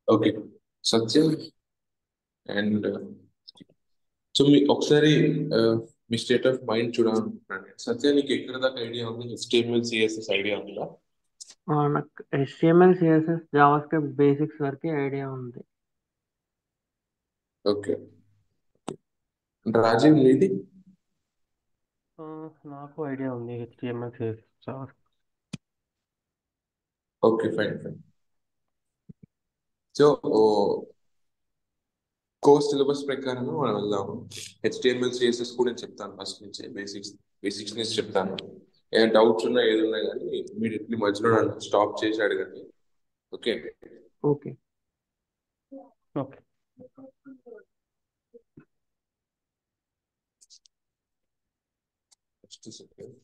Okay. Satyam and so మీ ఒకసారి ఆ, మీ state of mind చూడాలనుకుంటున్నాను. సత్యం నీకు ఎక్కడ దాకా ఐడియా ఉంది? HTML CSS ఐడియా ఉందా? నాకు HTML, CSS, జావాస్క్రిప్ట్ బేసిక్స్ వరకు ఐడియా ఉంది. ఓకే. రాజీవ్ నీది? ఆ, నాకు ఐడియా ఉంది HTML CSS. Okay, fine fine. So course syllabus ప్రకారం మనం వెళ్దాము. HTML CSS కూడా నేను చెప్తాను ఫస్ట్ నుంచి, బేసిక్స్ నుంచి చెప్తాను. ఏదైనా డౌట్స్ ఉన్నా ఏది ఉన్నా కానీ ఇమీడియట్లీ మధ్యలో నన్ను స్టాప్ చేసి అడగండి. Okay. Okay. Okay. Next second.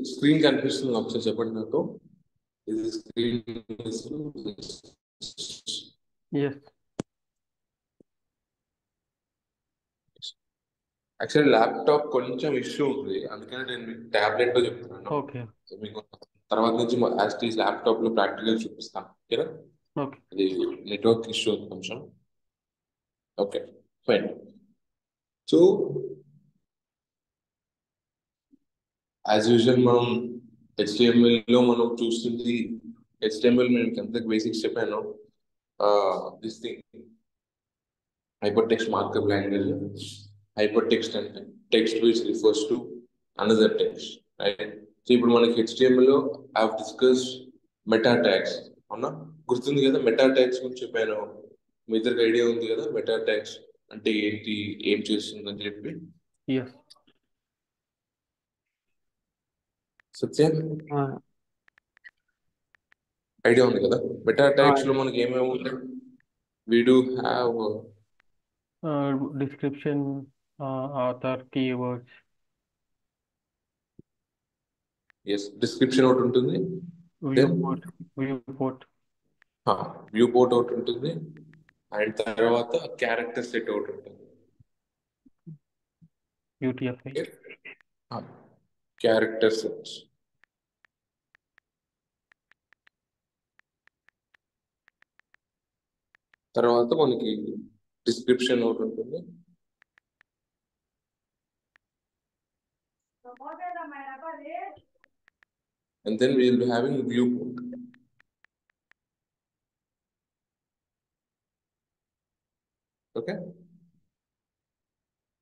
Screen కనిపిస్తుంది, ఒకసారి చెప్పండి నాకు. ఇది స్క్రీన్ ఎస్. యాక్చువల్లీ ల్యాప్టాప్ కొంచెం ఇష్యూ ఉంది, అందుకని నేను మీకు టాబ్లెట్ లో చెప్తున్నాను. ఓకే. సో మీకు తర్వాత నుంచి యాజ్ టీజ్ ల్యాప్టాప్ లో ప్రాక్టికల్ చూపిస్తాను. ఓకేనా? ఓకే. అది నెట్వర్క్ ఇష్యూ ఉంది కొంచెం. Okay, fine. So as usual మనం HTML లో మనం చూస్తుంది, HTML నేను ఎంత బేసిక్స్ చెప్పాను. This thing hypertext markup language. Hypertext and text which refers to another text, right? So ఇప్పుడు మనకి HTML లో I have discuss meta tags. అవునా? గుర్తుంది కదా? మెటా ట్యాగ్స్ గురించి చెప్పాను. మీ ఇద్దరికి ఐడియా ఉంది కదా మెటా ట్యాగ్స్ అంటే ఏంటి, ఏం చేస్తుంది అని చెప్పి? ఎస్. సత్యం ఐడియా ఉంది కదా? మెటా ట్యాగ్స్ లో మనకి ఏమేమి ఉంటాయి? We do have description, author, keywords. Yes, description ఒకటి ఉంటుంది, view then port view port ఒకటి ఉంటుంది, అండ్ తర్వాత క్యారెక్టర్ సెట్ ఒకటి ఉంటుంది. UTF-8. క్యారెక్టర్ సెట్స్ తర్వాత మనకి డిస్క్రిప్షన్ ఒకటి ఉంటుంది, and then we will be having viewport. Okay,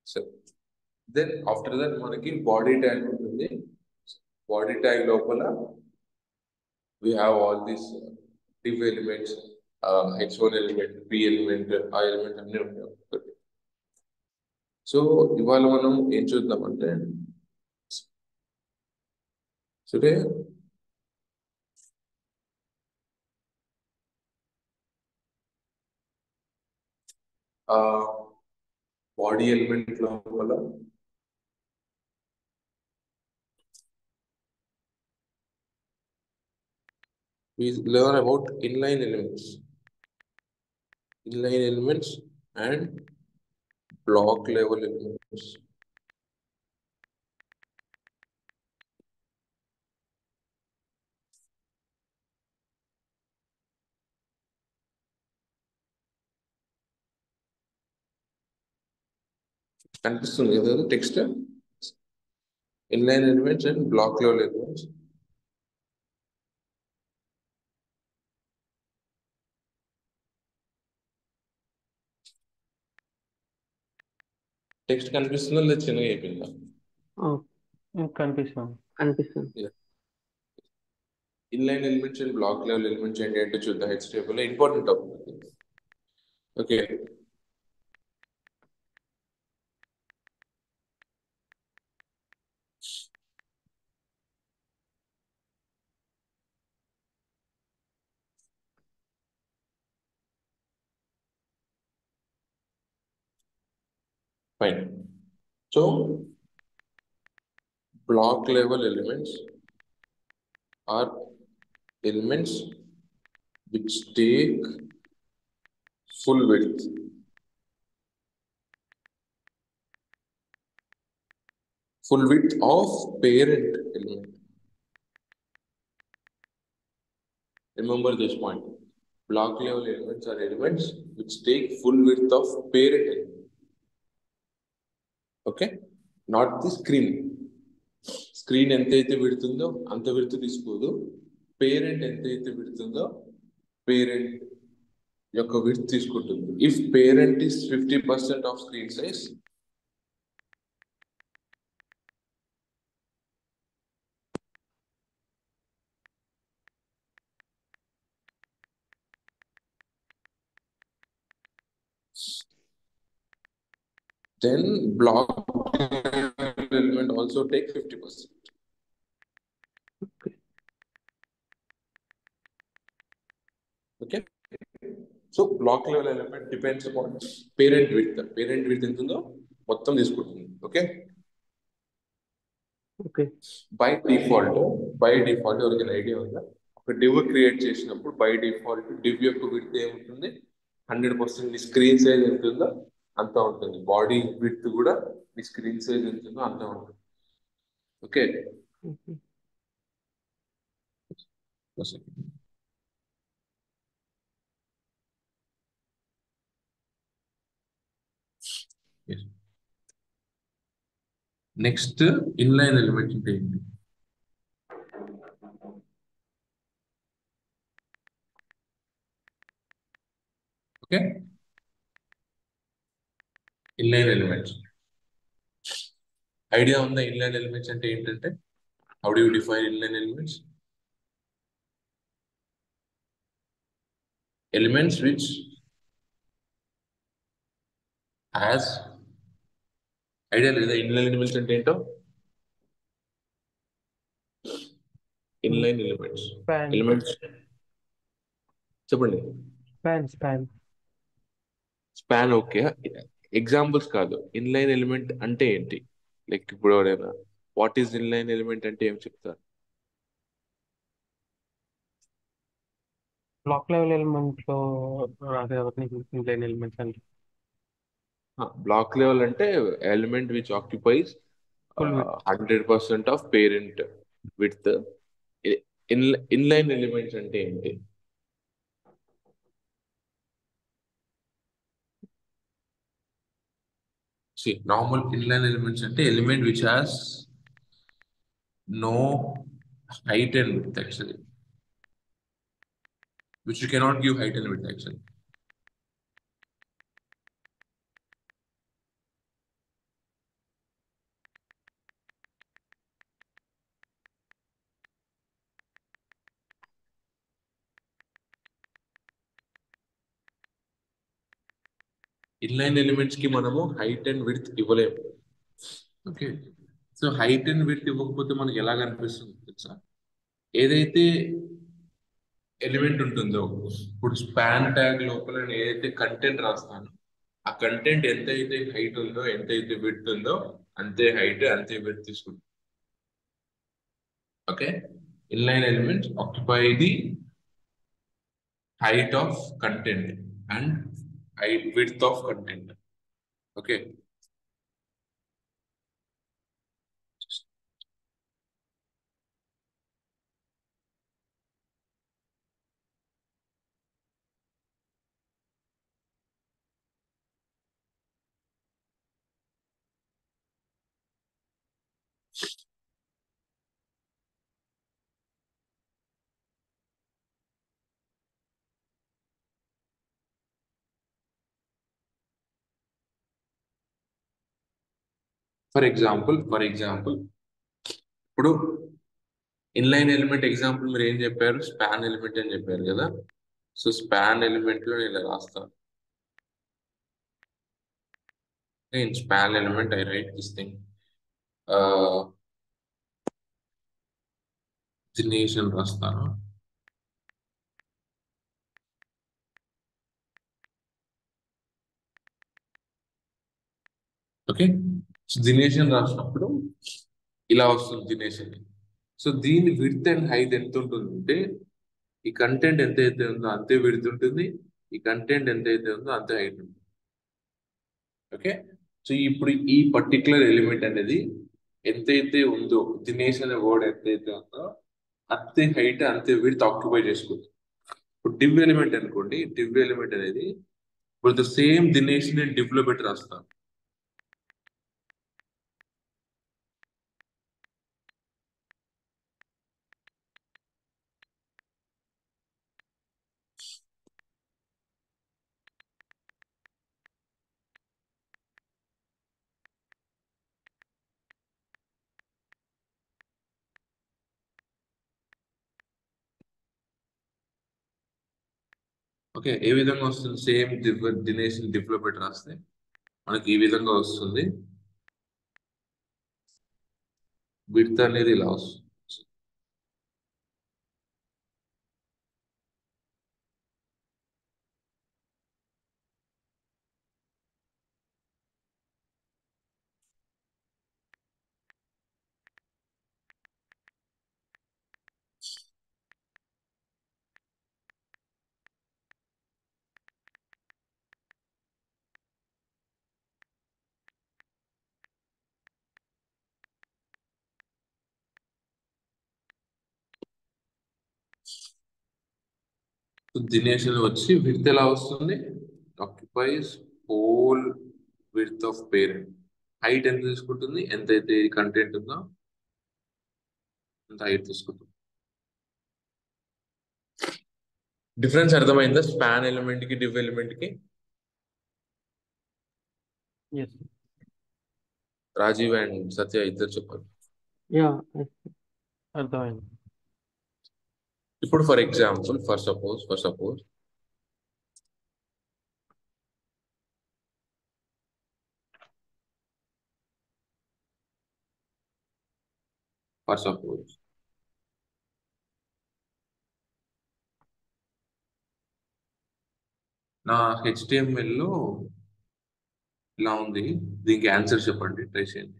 so then after that మనకి బాడీ ట్యాగ్ ఉంటుంది. బాడీ ట్యాగ్ లోపల we have all these div elements, h1 element, p element, ఆ ఎలిమెంట్ అన్ని ఉంటాయి. సో ఇవాళ మనం ఏం చూద్దామంటే, టుడే బాడీ ఎలిమెంట్ లోపల we learn about inline elements and block level elements. కనిపిస్తుంది కదా text? Inline elements and block level elements. Text కనిపిస్తుందా లేదా చిన్నగా అయిపోయిందా? కనిపిస్తుంది. కనిపిస్తుంది. Inline elements and black level elements ఏంటి అంటే చూద్దాం. HTML important topic. Okay, fine. So block level elements are elements which take full width. Full width of parent element. Remember this point. Block level elements are elements which take full width of parent element. Okay? Not the screen. Screen ఎంతైతే విడుతుందో అంత విడుతు తీసుకోదు. Parent ఎంతైతే విడుతుందో parent యొక్క width తీసుకుంటుంది. If parent is 50% off screen size, then block element also take 50%. Okay? So block level element depends upon parent width. Parent width ఎంత ఉందో మొత్తం తీసుకుంటుంది. Okay, okay. బై డిఫాల్ట్ ఎవరికైనా ఐడియా ఉందా? ఒక డివ్ క్రియేట్ చేసినప్పుడు బై డిఫాల్ట్ డివ్ యొక్క width ఏముంటుంది? 100%. నీ స్క్రీన్ సైజ్ ఎంత ఉందో అంత ఉంటుంది. బాడీ విడ్త్ కూడా నీ స్క్రీన్ సైజ్ ఎంత ఉందో అంత ఉంటుంది. ఓకే, నెక్స్ట్ ఇన్లైన్ ఎలిమెంట్ అంటే ఏంటి? ఓకే, ఇన్లైన్ ఎలిమెంట్స్ ఐడియా ఉందా? ఇన్లైన్ ఎలిమెంట్స్ అంటే ఏంటంటే how do you define inline elements? Elements which has idea లేదా ఇన్లైన్ ఎలిమెంట్స్ అంటే ఏంటో? Inline elements Span. ఎలిమెంట్స్ చెప్పండి. Span. స్పాన్. ఓకే, ఎగ్జాంపుల్స్ కాదు. ఇన్లైన్ ఎలిమెంట్ అంటే ఏంటి? లైక్ ఇప్పుడు ఎవరైనా వాట్ ఈస్ ఇన్లైన్ ఎలిమెంట్ అంటే ఏం చెప్తారు? బ్లాక్ లెవెల్ ఎలిమెంట్ లో రాదే ఇన్లైన్ ఎలిమెంట్స్ అంటే బ్లాక్ లెవెల్ అంటే element which occupies full with 100% of parent width. Inline elements అంటే ఏంటి? నార్మల్ ఇన్లైన్ ఎలిమెంట్స్ అంటే element which has no height and width actually, which you cannot give height and width actually. Inline elements కి మనము height and width ఇవ్వలేము. Okay, so height and width ఇవ్వకపోతే మనకి ఎలా కనిపిస్తుంది తెలుసా? ఏదైతే ఎలిమెంట్ ఉంటుందో, ఇప్పుడు స్పాన్ ట్యాగ్ లోపల నేను ఏదైతే కంటెంట్ రాస్తానో ఆ కంటెంట్ ఎంతైతే హైట్ ఉందో ఎంతైతే విడ్త్ ఉందో అంతే హైట్ అంతే విడ్త్ తీసుకుంటాం. Okay, inline elements occupy the height of content and height width of content. Okay, for example ఇప్పుడు ఇన్లైన్ ఎలిమెంట్ ఎగ్జాంపుల్ మీరు ఏం చెప్పారు, స్పాన్ ఎలిమెంట్ అని చెప్పారు కదా. సో స్పాన్ ఎలిమెంట్ లో నేను ఇలా రాస్తాను. in span element I write this thing, దినేషన్ రాస్తాను. ఓకే, సో దినేషన్ రాసినప్పుడు ఇలా వస్తుంది దినేషన్. సో దీని విడ్త్ అండ్ హైట్ ఎంత ఉంటుందంటే, ఈ కంటెంట్ ఎంత అయితే ఉందో అంతే విడ్త్ ఉంటుంది, ఈ కంటెంట్ ఎంత అయితే ఉందో అంతే హైట్ ఉంటుంది. ఓకే, సో ఇప్పుడు ఈ పర్టికులర్ ఎలిమెంట్ అనేది ఎంతైతే ఉందో, దినేష్ అనే వర్డ్ ఎంతైతే ఉందో అంతే హైట్ అంతే విడ్త్ ఆక్యుపై చేసుకుంటుంది. ఇప్పుడు డివ్ ఎలిమెంట్ అనుకోండి, డివ్ ఎలిమెంట్ అనేది ఇప్పుడు ద సేమ్ దినేష్ నేను డివ్ లో పెట్టి రాస్తాను. ఓకే, ఏ విధంగా వస్తుంది, సేమ్ దినేష్ డివ్ లో పెట్టి రాస్తే మనకి ఈ విధంగా వస్తుంది. విడ్త్ అనేది ఇలా వస్తుంది. దినేష్ వచ్చి విడ్త్ ఎలా వస్తుంది, occupies whole width of parent. Height ఎంత తీసుకుంటుంది, ఎంతైతే కంటెంట్ ఉందో అంత హైట్ తీసుకుంటుంది. డిఫరెన్స్ అర్థమైందా స్పాన్ ఎలిమెంట్ కి డివ్ ఎలిమెంట్ కి? ఎస్. రాజీవ్ అండ్ సత్య ఇద్దరు చెప్పాలి. యా, అర్థమైంది. ఇప్పుడు ఫర్ ఎగ్జాంపుల్ ఫర్ సపోజ్ నా HTML లో ఇలా ఉంది, దీనికి ఆన్సర్ చెప్పండి, ట్రై చేయండి.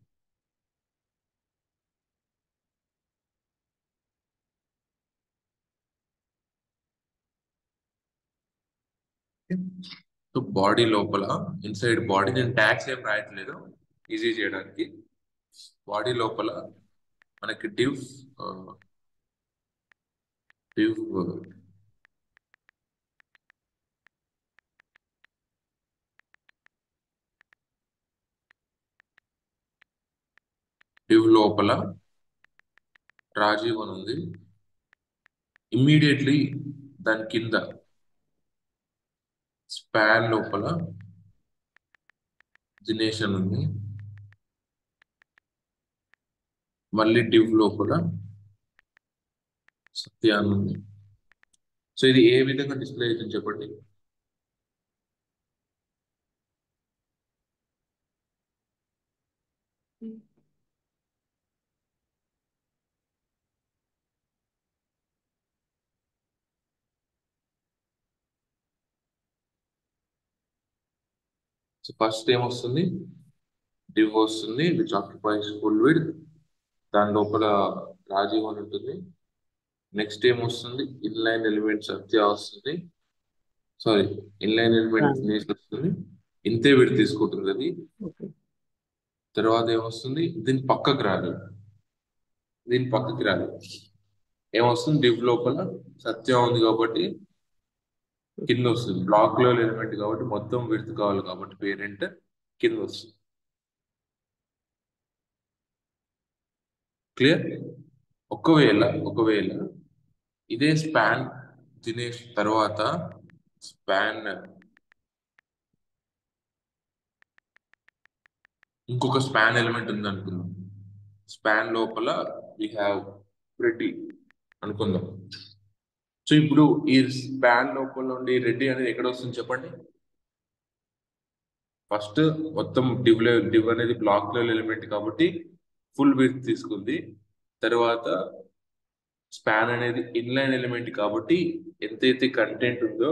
సో బాడీ లోపల ఇన్సైడ్ బాడీ, నేను ట్యాగ్స్ ఏం రాయట్లేదు ఈజీ చేయడానికి. బాడీ లోపల మనకి డివ్ లోపల రాజీవ్ అని ఉంది. ఇమ్మీడియట్లీ దాని కింద స్పాన్ లోపల దినేష్ అని ఉంది. మళ్ళీ డివ్ లోపల సత్య అని ఉంది. సో ఇది ఏ విధంగా డిస్ప్లే అవుతుంది చెప్పండి. సో ఫస్ట్ ఏమొస్తుంది, డివ్ వస్తుంది విచ్ ఆక్యుపైస్ ఫుల్ విడ్త్, దాని లోపల రాజీవ్ అని ఉంటుంది. నెక్స్ట్ ఏమొస్తుంది, ఇన్లైన్ ఎలిమెంట్ సత్య వస్తుంది, సారీ ఇన్లైన్ ఎలిమెంట్ దినేష్ వస్తుంది, ఇంతే విడ్త్ తీసుకుంటుంది అది. తర్వాత ఏమొస్తుంది, దీని పక్కకి రాదు, ఏమొస్తుంది, డివ్ లోపల సత్య ఉంది కాబట్టి కింద వస్తుంది. బ్లాక్ లో ఎలిమెంట్ కాబట్టి మొత్తం విడ్త్ కావాలి కాబట్టి పేరెంట్ కింద వస్తుంది. క్లియర్? ఒకవేళ ఇదే స్పాన్ దినేష్ తర్వాత స్పాన్ ఇంకొక స్పాన్ ఎలిమెంట్ ఉంది అనుకుందాం. స్పాన్ లోపల వి హ్యావ్ రెడ్డి అనుకుందాం. సో ఇప్పుడు ఈ స్పాన్ లోపల ఉండి రెడ్డి అనేది ఎక్కడ వస్తుంది చెప్పండి. ఫస్ట్ మొత్తం డివ్ అనేది బ్లాక్ లెవెల్ ఎలిమెంట్ కాబట్టి ఫుల్ విడ్త్ తీసుకుంది. తర్వాత స్పాన్ అనేది ఇన్లైన్ ఎలిమెంట్ కాబట్టి ఎంతైతే కంటెంట్ ఉందో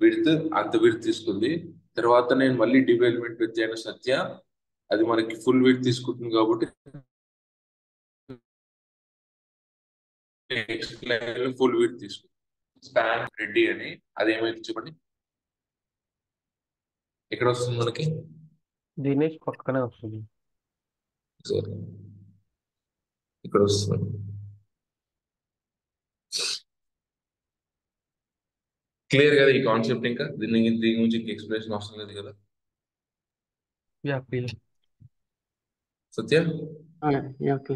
విడ్త్ అంత విడ్త్ తీసుకుంది. తర్వాత నేను మళ్ళీ డివ్ ఎలిమెంట్ పెట్టాను సత్య, అది మనకి ఫుల్ విడ్త్ తీసుకుంటుంది కాబట్టి నెక్స్ట్ లైన్ ఫుల్ విడ్త్ తీసుకుంది. స్పాన్ రెడ్డి అని అది ఏమైతే చెప్పండి, ఎక్కడ వస్తుంది మనకి? దినేష్ పక్కనే వస్తుంది. సరే, ఇక్కడ వస్తుంది. క్లియర్ కదా ఈ కాన్సెప్ట్? ఇంకా దీని గురించి ఇంకా ఎక్స్ప్లెనేషన్ అవసరం లేదు కదా యా క్లియర్. సత్య? ఓకే.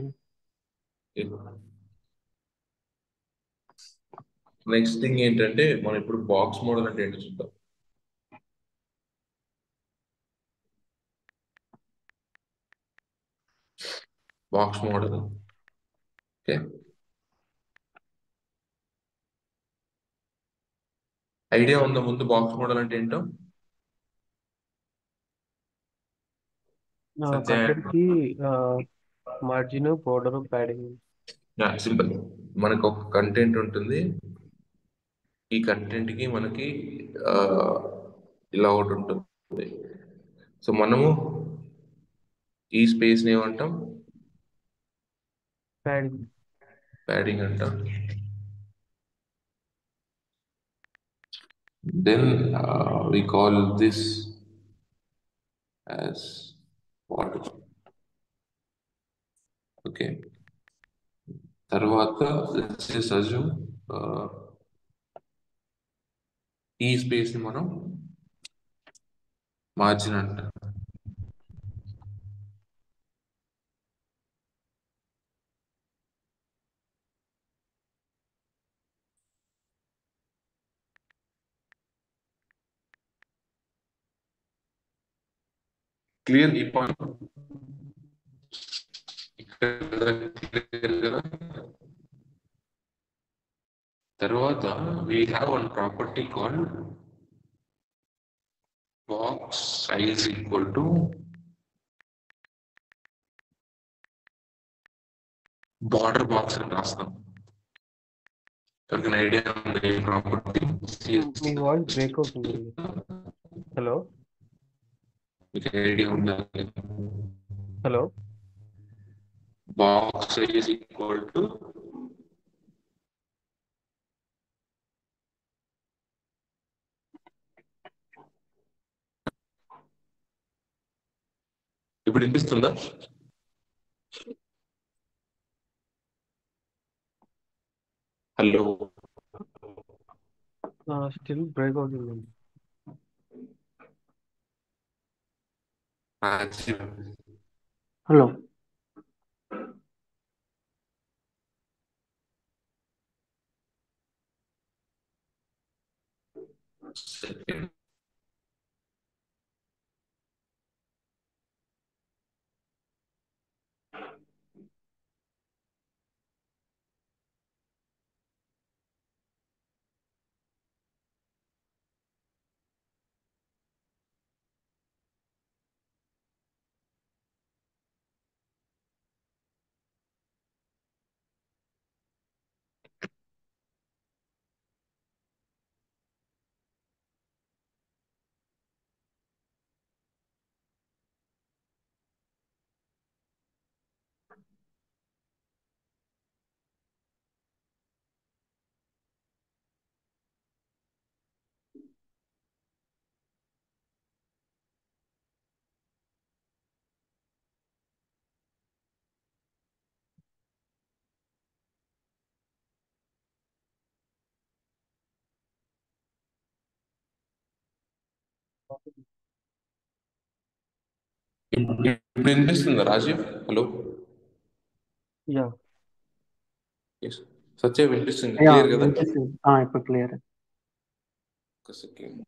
నెక్స్ట్ థింగ్ ఏంటంటే మనం ఇప్పుడు బాక్స్ మోడల్ అంటే ఏంటో చూద్దాం. Box model, okay. ఐడియా ఉందా ముందు బాక్స్ మోడల్ అంటే ఏంటో? సత్య? కంటెంట్ కి మార్జిన్, బోర్డర్, ప్యాడింగ్. సింపుల్. మనకు ఒక కంటెంట్ ఉంటుంది, ఈ కంటెంట్ కి మనకి ఆ, ఇలా ఒకటి ఉంటుంది. సో మనము ఈ స్పేస్ ని ఏమంటాం? ప్యాడింగ్. ప్యాడింగ్ అంటాం. Then we call this as border. Okay. తర్వాత let's just assume ఈ స్పేస్ ని మనం మార్జిన్ అంటాం. క్లియర్ ఈ పాయింట్? తర్వాత we have one property called box size equal to border box అని రాస్తాం. ఎవరికైనా ఐడియా ఉంది ఈ ప్రాపర్టీ? మీ వాయిస్ బ్రేక్ అవుతుంది. హలో మీకు ఐడియా ఉందా? Hello. Box size equal to ఇప్పుడు వినిపిస్తుందా? హలో, స్టిల్ బ్రేక్ అవుతుంది. హలో. ఇప్పుడు వినిపిస్తుందా రాజీవ్? హలో. యా. సత్య వినిపిస్తుంది క్లియర్ కదా? ఇప్పుడు క్లియర్. ఒక సెకండ్.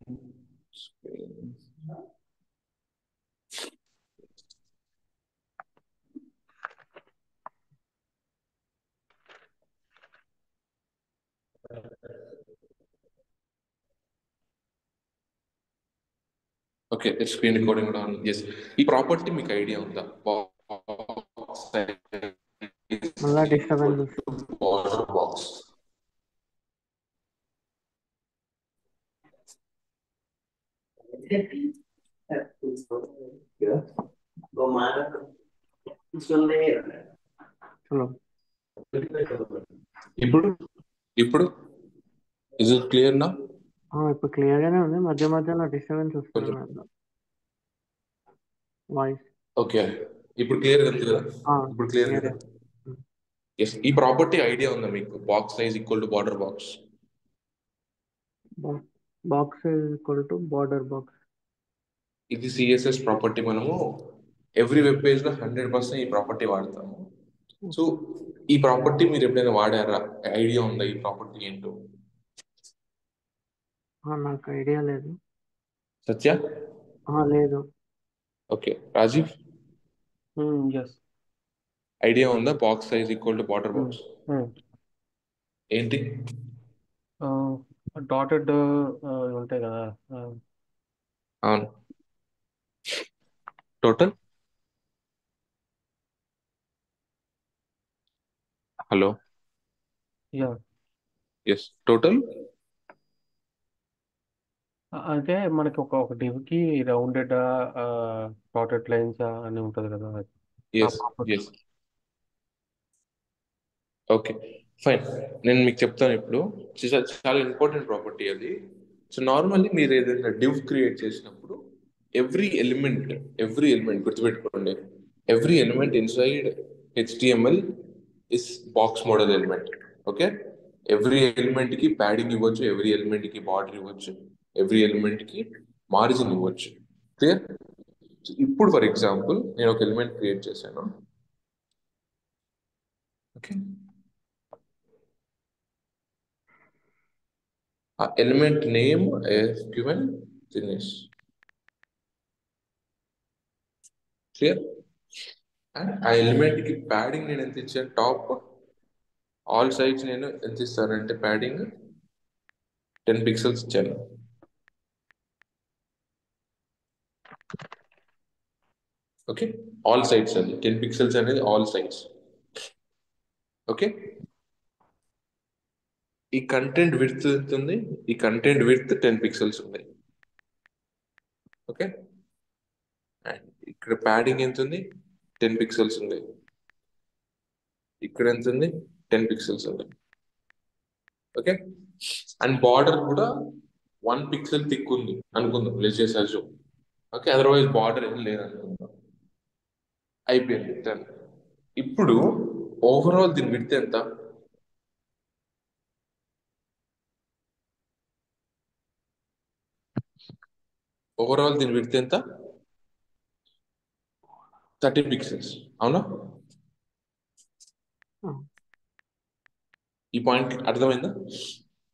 ఓకే, స్క్రీన్ రికార్డింగ్ కూడా ఆన్. ఎస్, ఈ ప్రాపర్టీ మీకు ఐడియా ఉందా? బాక్స్ మళ్ళా డిస్టర్బెన్స్ వస్తుంది. Border box. హలో. ఇప్పుడు ఇప్పుడు ఇస్ ఇట్ క్లియర్ నా? ఇప్పుడు క్లియర్ గానే ఉంది, మధ్య మధ్యలో డిస్టర్బెన్స్ వస్తుంది కొంచెం. నాకు వాయిస్. ఓకే, ఇప్పుడు క్లియర్ ఉంది కదా? ఇప్పుడు క్లియర్ క్లియర్. కదా? ఎస్, ఈ ప్రాపర్టీ ఐడియా ఉందా మీకు? Box size equal to border box. Box equal to border box. ఇది సిఎస్ఎస్ ప్రాపర్టీ. మనము ఎవ్రీ వెబ్ పేజ్ లో 100% ఈ ప్రాపర్టీ వాడతాము. సో ఈ ప్రాపర్టీ మీరు ఎప్పుడైనా వాడారా? ఐడియా ఉందా ఈ ప్రాపర్టీ ఏంటో? నాకు ఐడియా లేదు. సత్య? లేదు. Okay, Rajiv yes. ఐడియా ఉందా? Box size equal to border box ఏంటి? డాటెడ్ ఉంటాయి కదా. అవును, total. Hello. Yeah, yes, total. అంటే మనకి ఒక డివ్కి రౌండెడ్ డాటెడ్ లైన్స్ అని ఉంటుంది కదా. Yes yes. Okay, fine. నేను మీకు చెప్తాను ఇప్పుడు. చాలా ఇంపార్టెంట్ ప్రాపర్టీ అది. సో నార్మల్లీ మీరు ఏదైనా డివ్ క్రియేట్ చేసినప్పుడు ఎవ్రీ ఎలిమెంట్ గుర్తుపెట్టుకోండి, every element inside HTML is box model element. Okay, every element కి ప్యాడింగ్ ఇవ్వచ్చు, ఎవ్రీ ఎలిమెంట్ కి బార్డర్ ఇవ్వచ్చు, ఎవ్రీ ఎలిమెంట్ కి మార్జిన్ ఇవ్వచ్చు. క్లియర్? ఇప్పుడు ఫర్ ఎగ్జాంపుల్ నేను ఒక ఎలిమెంట్ క్రియేట్ చేశాను. ఓకే, ఆ element name is given Dinesh. Clear? And ఆ ఎలిమెంట్ కి ప్యాడింగ్ నేను ఎంత ఇచ్చాను? టాప్ ఆల్ సైడ్స్ నేను ఎంత ఇస్తానంటే ప్యాడింగ్ 10 పిక్సెల్స్ ఇచ్చాను. ఓకే, ఆల్ సైడ్స్ అది 10 పిక్సెల్స్ అనేది ఆల్ సైడ్స్. ఓకే, ఈ కంటెంట్ విడ్త్ ఎంత ఉంది? ఈ కంటెంట్ విడ్త్ 10 పిక్సెల్స్ ఉంది. ఓకే, అండ్ ఇక్కడ ప్యాడింగ్ ఎంత ఉంది? 10 పిక్సెల్స్ ఉంది. ఇక్కడ ఎంత ఉంది? 10 పిక్సెల్స్ ఉంది. ఓకే, అండ్ బార్డర్ కూడా 1 పిక్సెల్ థిక్ ఉంది అనుకుందాం, let's say assume. Okay, otherwise border ఏం లేదు అనుకుందాం. అయిపోయింది, డన్. ఇప్పుడు ఓవరాల్ దీని విడ్త్ ఎంత? ఓవరాల్ దీని విడ్త్ ఎంత? 30 పిక్సెల్స్. అవునా? ఈ పాయింట్ అర్థమైందా?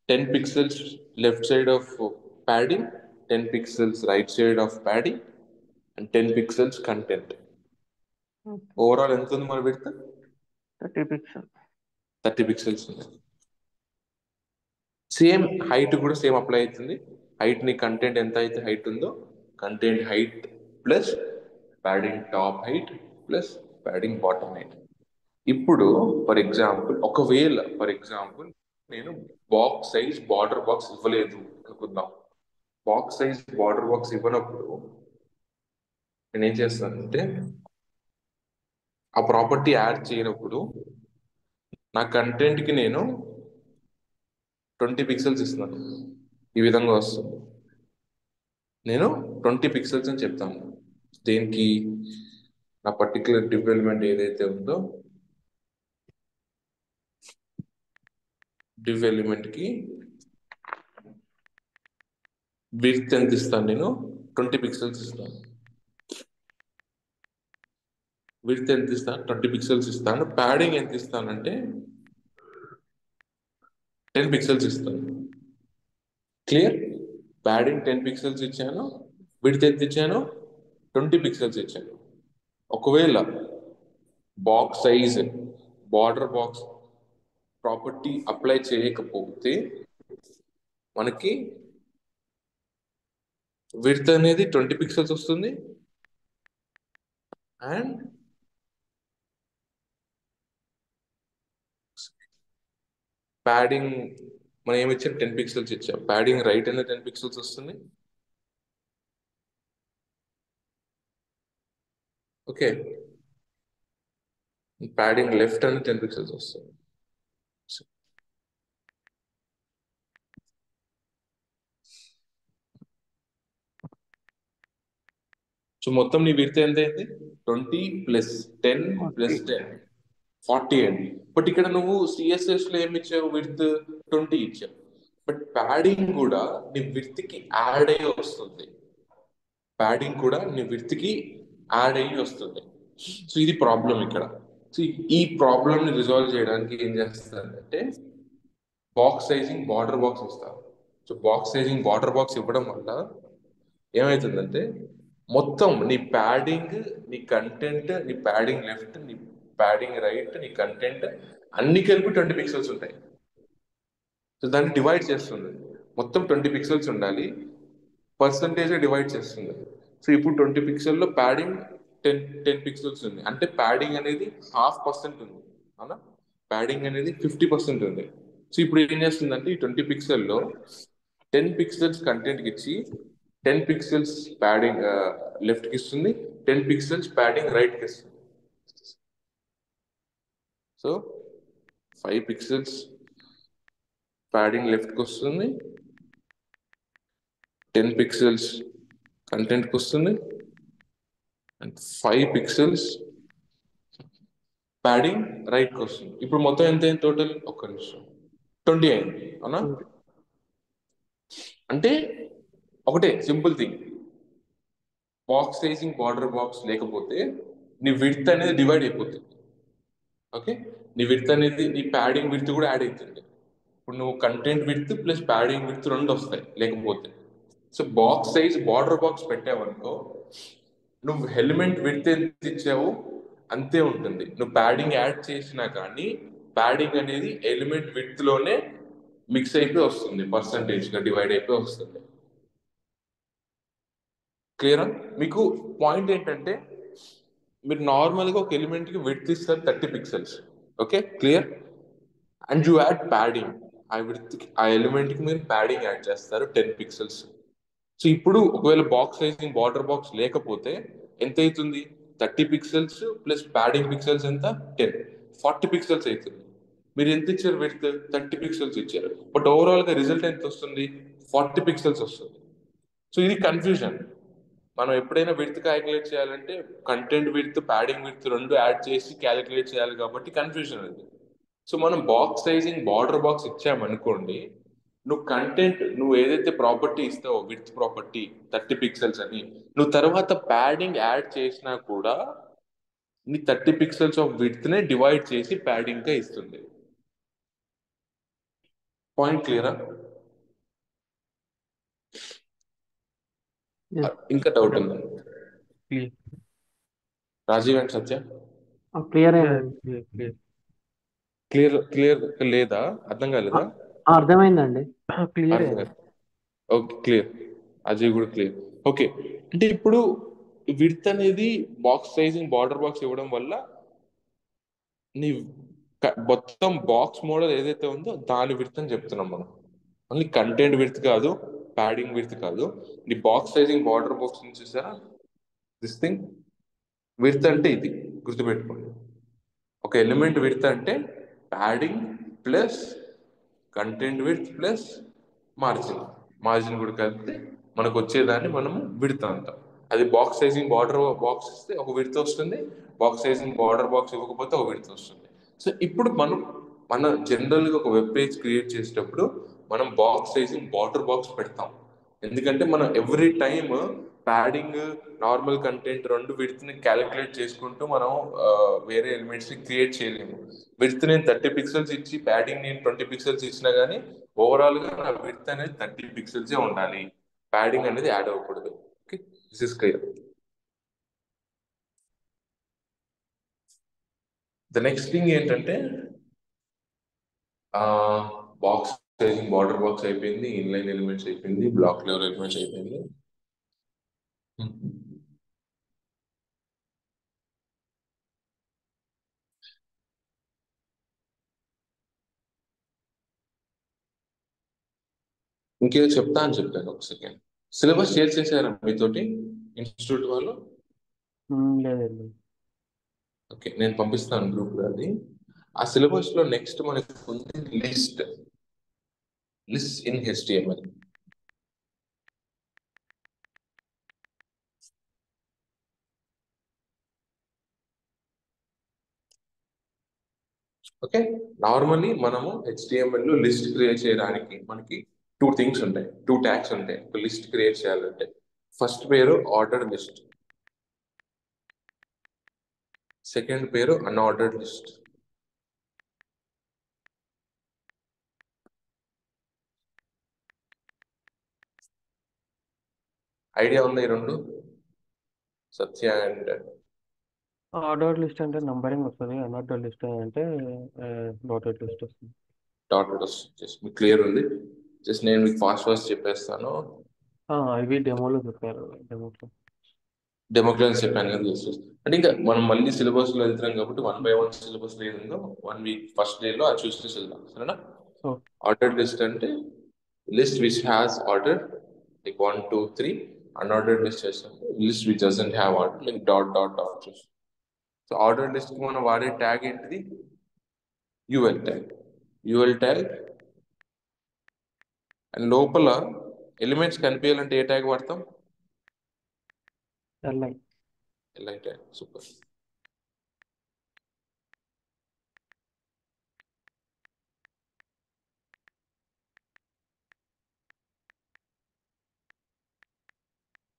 10 pixels left side of padding, 10 pixels right side of padding, and 10 pixels content. Overall ఎంత ఉంది మన విడ్త్? 30 పిక్సెల్స్. 30 పిక్సెల్స్ ఉంది. సేమ్ హైట్ కూడా సేమ్ అప్లై అవుతుంది. హైట్ ని కంటెంట్ ఎంత అయితే హైట్ ఉందో, content height plus padding top height plus padding bottom height. ఇప్పుడు ఫర్ ఎగ్జాంపుల్ నేను బాక్స్ సైజ్ బార్డర్ బాక్స్ ఇవ్వలేదు అనుకుందాం. బాక్స్ సైజ్ బార్డర్ బాక్స్ ఇవ్వనప్పుడు నేను ఏం చేస్తానంటే, ఆ ప్రాపర్టీ యాడ్ చేయనప్పుడు నా కంటెంట్ కి నేను 20 పిక్సెల్స్ ఇస్తున్నాను. ఈ విధంగా వస్తుంది. నేను 20 పిక్సెల్స్ అని చెప్తాను. దేనికి? నా పర్టికులర్ డివెల్ప్మెంట్ ఏదైతే ఉందో డివ్ ఎలిమెంట్ కి విడ్త్ ఎంత ఇస్తాను? నేను 20 పిక్సెల్స్ ఇస్తాను. విడ్త్ ఎంత ఇస్తాను? 20 పిక్సెల్స్ ఇస్తాను. ప్యాడింగ్ ఎంత ఇస్తానంటే 10 పిక్సెల్స్ ఇస్తాను. క్లియర్? ప్యాడింగ్ 10 పిక్సెల్స్ ఇచ్చాను, విడ్త్ ఎంత ఇచ్చాను? 20 పిక్సెల్స్ ఇచ్చాను. ఒకవేళ box size border box property apply చేయకపోతే మనకి విడ్త్ అనేది 20 పిక్సెల్స్ వస్తుంది అండ్ ప్యాడింగ్ మనం ఏమి ఇచ్చాం 10 పిక్సెల్స్ ఇచ్చాం. ప్యాడింగ్ రైట్ అనేది 10 పిక్సెల్స్ వస్తుంది. ఓకే, ప్యాడింగ్ లెఫ్ట్ అనేది 10 పిక్సెల్స్ వస్తుంది. సో మొత్తం నీ విడ్త్ ఎంత అయింది? 20 ప్లస్ 10 ప్లస్ 10 40 అండి. బట్ ఇక్కడ నువ్వు సిఎస్ఎస్ లో ఏమి ఇచ్చావు? విడ్త్ 20 ఇచ్చావు. బట్ ప్యాడింగ్ కూడా నీ విడ్త్ కి యాడ్ అయ్యి వస్తుంది. ప్యాడింగ్ కూడా నీ విడ్త్ కి యాడ్ అయ్యి వస్తుంది. సో ఇది ప్రాబ్లం ఇక్కడ. సో ఈ ప్రాబ్లమ్ ని రిజాల్వ్ చేయడానికి ఏం చేస్తారంటే బాక్స్ సైజింగ్ బార్డర్ బాక్స్ ఇస్తారు. So box sizing border box ఇవ్వడం వల్ల ఏమవుతుందంటే మొత్తం నీ ప్యాడింగ్, నీ కంటెంట్, నీ ప్యాడింగ్ లెఫ్ట్, నీ ప్యాడింగ్ రైట్, నీ కంటెంట్ అన్ని కలిపి 20 పిక్సెల్స్ ఉంటాయి. సో దాన్ని డివైడ్ చేస్తుంది. మొత్తం 20 పిక్సెల్స్ ఉండాలి, పర్సంటేజ్ డివైడ్ చేస్తుంది. సో ఇప్పుడు 20 పిక్సెల్లో ప్యాడింగ్ 10 పిక్సెల్స్ ఉంది అంటే ప్యాడింగ్ అనేది 0.5% ఉంది. అవునా? ప్యాడింగ్ అనేది 50% ఉంది. సో ఇప్పుడు ఏం చేస్తుందంటే ఈ 20 పిక్సెల్లో 10 పిక్సెల్స్ కంటెంట్కి ఇచ్చి 10 పిక్సెల్స్ ప్యాడింగ్ లెఫ్ట్కి ఇస్తుంది, 10 పిక్సెల్స్ ప్యాడింగ్ రైట్కి ఇస్తుంది. సో 5 పిక్సెల్స్ ప్యాడింగ్ లెఫ్ట్కి వస్తుంది, 10 పిక్సెల్స్ కంటెంట్కి వస్తుంది అండ్ 5 పిక్సెల్స్ ప్యాడింగ్ రైట్కి వస్తుంది. ఇప్పుడు మొత్తం ఎంత అయింది టోటల్? ఒక్క నిమిషం, 20 అయింది. అవునా? అంటే ఒకటే simple thing, box sizing border box లేకపోతే నీ విడ్త్ అనేది డివైడ్ అయిపోతుంది. ఓకే, నీ విడ్త్ అనేది నీ ప్యాడింగ్ విడ్త్ కూడా యాడ్ అవుతుంది. ఇప్పుడు నువ్వు content width plus padding width రెండు వస్తాయి లేకపోతే. So box size border box పెట్టావనుకో నువ్వు ఎలిమెంట్ విడ్త్ ఎంత ఇచ్చావు అంతే ఉంటుంది. నువ్వు ప్యాడింగ్ యాడ్ చేసినా కానీ ప్యాడింగ్ అనేది ఎలిమెంట్ విడ్త్ లోనే మిక్స్ అయిపోయి వస్తుంది, పర్సంటేజ్ గా డివైడ్ అయిపోయి వస్తుంది. క్లియరా? మీకు పాయింట్ ఏంటంటే మీరు నార్మల్ గా ఒక ఎలిమెంట్ కి విడ్త్ ఇస్తారు 30 pixels. Okay, clear? And you add padding, ఆ విడ్త్ ఆ ఎలిమెంట్ కి మీరు ప్యాడింగ్ యాడ్ చేస్తారు 10 పిక్సెల్స్. సో ఇప్పుడు ఒకవేళ బాక్స్ సైజింగ్ బార్డర్ బాక్స్ లేకపోతే ఎంత అవుతుంది? 30 పిక్సెల్స్ ప్లస్ ప్యాడింగ్ పిక్సెల్స్ ఎంత? 10, 40 పిక్సెల్స్ అవుతుంది. మీరు ఎంత ఇచ్చారు? విడ్త్ 30 పిక్సెల్స్ ఇచ్చారు, బట్ ఓవరాల్ గా రిజల్ట్ ఎంత వస్తుంది? 40 పిక్సెల్స్ వస్తుంది. సో ఇది కన్ఫ్యూజన్. మనం ఎప్పుడైనా విడ్త్ క్యాలిక్యులేట్ చేయాలంటే కంటెంట్ విడ్త్ ప్యాడింగ్ విడ్త్ రెండు యాడ్ చేసి క్యాలిక్యులేట్ చేయాలి కాబట్టి కన్ఫ్యూజన్ ఉంది. సో మనం బాక్స్ సైజింగ్ బార్డర్ బాక్స్ ఇచ్చామనుకోండి, నువ్వు కంటెంట్ నువ్వు ఏదైతే ప్రాపర్టీ ఇస్తావో విడ్త్ ప్రాపర్టీ 30 పిక్సెల్స్ అని, నువ్వు తర్వాత ప్యాడింగ్ యాడ్ చేసినా కూడా నీ 30 పిక్సెల్స్ ఆఫ్ విడ్త్ నే డివైడ్ చేసి ప్యాడింగ్ గా ఇస్తుంది. పాయింట్ క్లియరా? ఇంకా డౌట్ ఉందా? Clear Rajiv and Satya clear clear clear clear లేదా? అర్థం కాలేదా? అర్థమైందండి. Clear okay, clear. అజయ్ కూడా క్లియర్. ఓకే, అంటే ఇప్పుడు విడ్త్ అనేది బాక్స్ సైజింగ్ బార్డర్ బాక్స్ ఇవ్వడం వల్ల నీ మొత్తం బాక్స్ మోడల్ ఏదైతే ఉందో దాని విడ్త్ అని చెప్తున్నాం మనం. ఓన్లీ కంటెంట్ విడ్త్ కాదు, ప్యాడింగ్ విడ్త్ కాదు. నీ బాక్స్ సైజింగ్ బార్డర్ బాక్స్ నుంచి చూసారా దిస్ థింగ్? విడ్త్ అంటే ఇది గుర్తుపెట్టుకోండి. ఒక ఎలిమెంట్ విడ్త్ అంటే padding plus content width plus margin కూడా కలిపితే మనకు వచ్చేదాన్ని మనము విడ్త్ అంటాం. అది బాక్స్ సైజింగ్ బార్డర్ బాక్స్ ఇస్తే ఒక విడ్త్ వస్తుంది, బాక్స్ సైజింగ్ బార్డర్ బాక్స్ ఇవ్వకపోతే ఒక విడ్త్ వస్తుంది. సో ఇప్పుడు మన జనరల్గా ఒక వెబ్ పేజ్ క్రియేట్ చేసేటప్పుడు మనం బాక్స్ సైజింగ్ బార్డర్ బాక్స్ పెడతాం. ఎందుకంటే మనం every time padding normal content రెండు విడ్త్ ని క్యాలిక్యులేట్ చేసుకుంటూ మనం వేరే ఎలిమెంట్స్ ని క్రియేట్ చేయలేము. విడ్త్ నేను 30 పిక్సెల్స్ ఇచ్చి ప్యాడింగ్ నేను 20 పిక్సెల్స్ ఇచ్చినా గానీ ఓవరాల్ గా నా విడ్త్ అనేది 30 పిక్సెల్స్ ఉండాలి, ప్యాడింగ్ అనేది యాడ్ అవ్వకూడదు. Okay, this is clear. The next thing ఏంటంటే బాక్స్ సైజింగ్ బార్డర్ బాక్స్ అయిపోయింది, ఇన్లైన్ ఎలిమెంట్స్ అయిపోయింది, బ్లాక్ లెవెల్ ఎలిమెంట్స్ అయిపోయింది. ఇంకేదో చెప్తా అని చెప్పాను, ఒక సెకండ్. సిలబస్ షేర్ చేశారా మీతోటి ఇన్స్టిట్యూట్ వాళ్ళు? లేదండి. ఓకే, నేను పంపిస్తాను గ్రూప్ లో అది. ఆ సిలబస్ లో నెక్స్ట్ మనకి ఉంది list in HTML. Okay, normally మనము HTML లో లిస్ట్ క్రియేట్ చేయడానికి మనకి టూ ట్యాగ్స్ ఉంటాయి ఒక లిస్ట్ క్రియేట్ చేయాలంటే. ఫస్ట్ పేరు ఆర్డర్ లిస్ట్, సెకండ్ పేరు అన్ఆర్డర్డ్ లిస్ట్. ఐడియా ఉందా ఈ రెండు, సత్య అండ్ ఆర్డర్ లిస్ట్ అంటే నంబరింగ్ వస్తుంది, అన్ఆర్డర్ లిస్ట్ అంటే డాటెడ్ లిస్ట్ వస్తుంది. డాటెడ్ వస్తుంది? జస్ట్ మీకు క్లియర్ ఉంది. జస్ట్ నేను మీకు ఫాస్ట్ చెప్పేస్తాను. ఇవి డెమోలో చెప్పారు, డెమో క్లాస్ చెప్పాను కదా చేసేసి. అంటే ఇంకా మనం మళ్ళీ సిలబస్ లో వెళ్తున్నాం కాబట్టి 1 by 1 సిలబస్ లో ఏదో 1 week ఫస్ట్ డే లో అది చూసి వెళ్దాం, సరేనా? ఆర్డర్ లిస్ట్ అంటే list which has order like 1 2 3. Unordered list చేస్తాము list which doesn't have order like dot dot dot చూస్తాం. సో ఆర్డర్ లిస్ట్ కి మనం వాడే ట్యాగ్ ఏంటిది? UL tag. UL tag and లోపల ఎలిమెంట్స్ కనిపించాలంటే ఏ ట్యాగ్ వాడతాం? LI. LI tag. Super.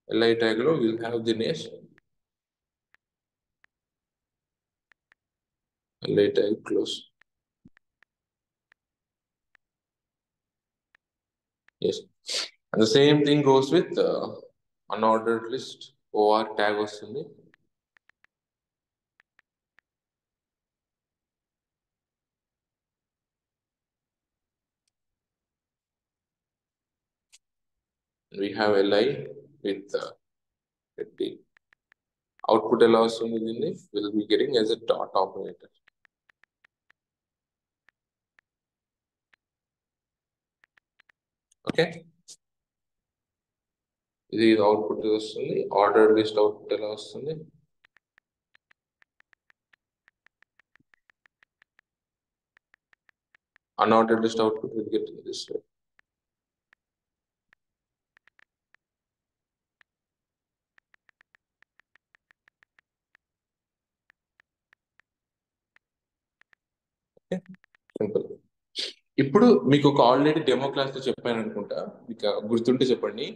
LI tag lo we'll have the name. LI tag close. Yes. And the same thing goes with unordered list. OR tag వస్తుంది. We have LI with the output ఎలా వస్తుంది దీన్ని will be getting as a dot operator. Okay, ఇది output వస్తుంది. Order list output ఎలా వస్తుంది? Unordered list output will get in this way. Okay, simple. ఇప్పుడు మీకు ఒక ఆల్రెడీ డెమో క్లాస్ లో చెప్పాను అనుకుంటా, మీకు గుర్తుంటే చెప్పండి.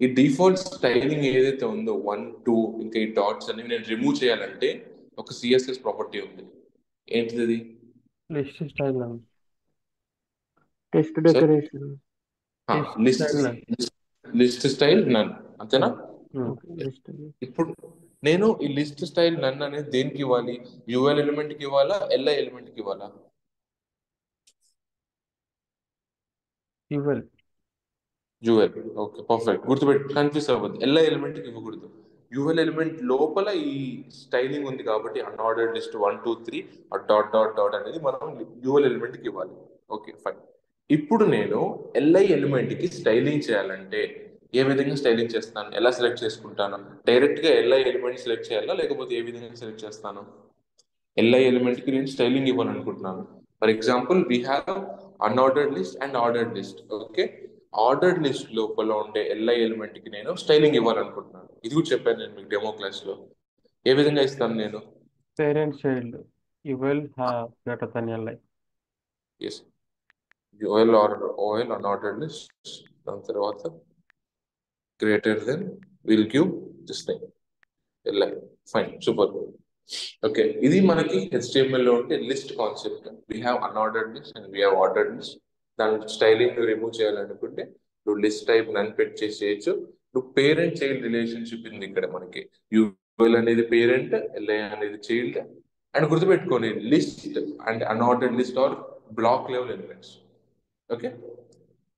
ఈ డిఫాల్ట్ స్టైలింగ్ ఏదైతే ఉందో 1 2 ఇంకా ఈ డాట్స్ అనేవి నేను రిమూవ్ చేయాలంటే ఒక CSS ప్రాపర్టీ ఉంది. ఏంటిది అది? List style, text decoration, list style none, అంతేనా? లిస్ట్. ఇప్పుడు నేను ఈ లిస్ట్ స్టైల్ నన్ అనేది దేనికి ఇవ్వాలి? యుఎల్ ఎలిమెంట్ కి ఇవ్వాలా, LI ఎలిమెంట్ కి ఇవ్వాలా? యుఎల్. Okay, perfect. గుర్తుపెట్టి కన్ఫ్యూజ్ అవ్వద్దు. LI ఎలిమెంట్ కి ఇవ్వకూడదు. యుఎల్ ఎలిమెంట్ లోపల ఈ స్టైలింగ్ ఉంది కాబట్టి unordered list 1 2 3 dot dot dot అనేది మనం యుఎల్ ఎలిమెంట్ కి ఇవ్వాలి. Okay, fine. ఇప్పుడు నేను LI ఎలిమెంట్ కి స్టైలింగ్ చేయాలంటే ఏ విధంగా స్టైలింగ్ చేస్తాను, ఎలా సెలెక్ట్ చేసుకుంటాను? డైరెక్ట్ గా LI ఎలిమెంట్ సెలెక్ట్ చేయాలా, లేకపోతే ఏ విధంగా సెలెక్ట్ చేస్తాను? LI ఎలిమెంట్ కి నేను స్టైలింగ్ ఇవ్వాలనుకుంటున్నాను. For example we have unordered list and ordered list. Okay, ordered list లోపల ఉండే LI ఎలిమెంట్ కి నేను స్టైలింగ్ ఇవ్వాలనుకుంటున్నాను. ఇది కూడా చెప్పాను నేను మీకు డెమో క్లాస్ లో. ఏ విధంగా ఇస్తాను నేను? Parent child UL greater than LI. Yes, UL or OL unordered list, దాని తర్వాత greater than will give this thing LI. Fine, super. Okay, ఇది మనకి HTML లో ఉంటే list concept. We have unordered list and we have ordered list. దాని styling remove చేయాలనుకుంటే నువ్వు list type నన్ పెట్టి చేయొచ్చు. నువ్వు పేరెంట్ చైల్డ్ రిలేషన్షిప్ ఉంది ఇక్కడ మనకి. యుఎల్ అనేది పేరెంట్, LI అనేది చైల్డ్. అండ్ గుర్తుపెట్టుకోండి, list and unordered list are block level elements. Okay,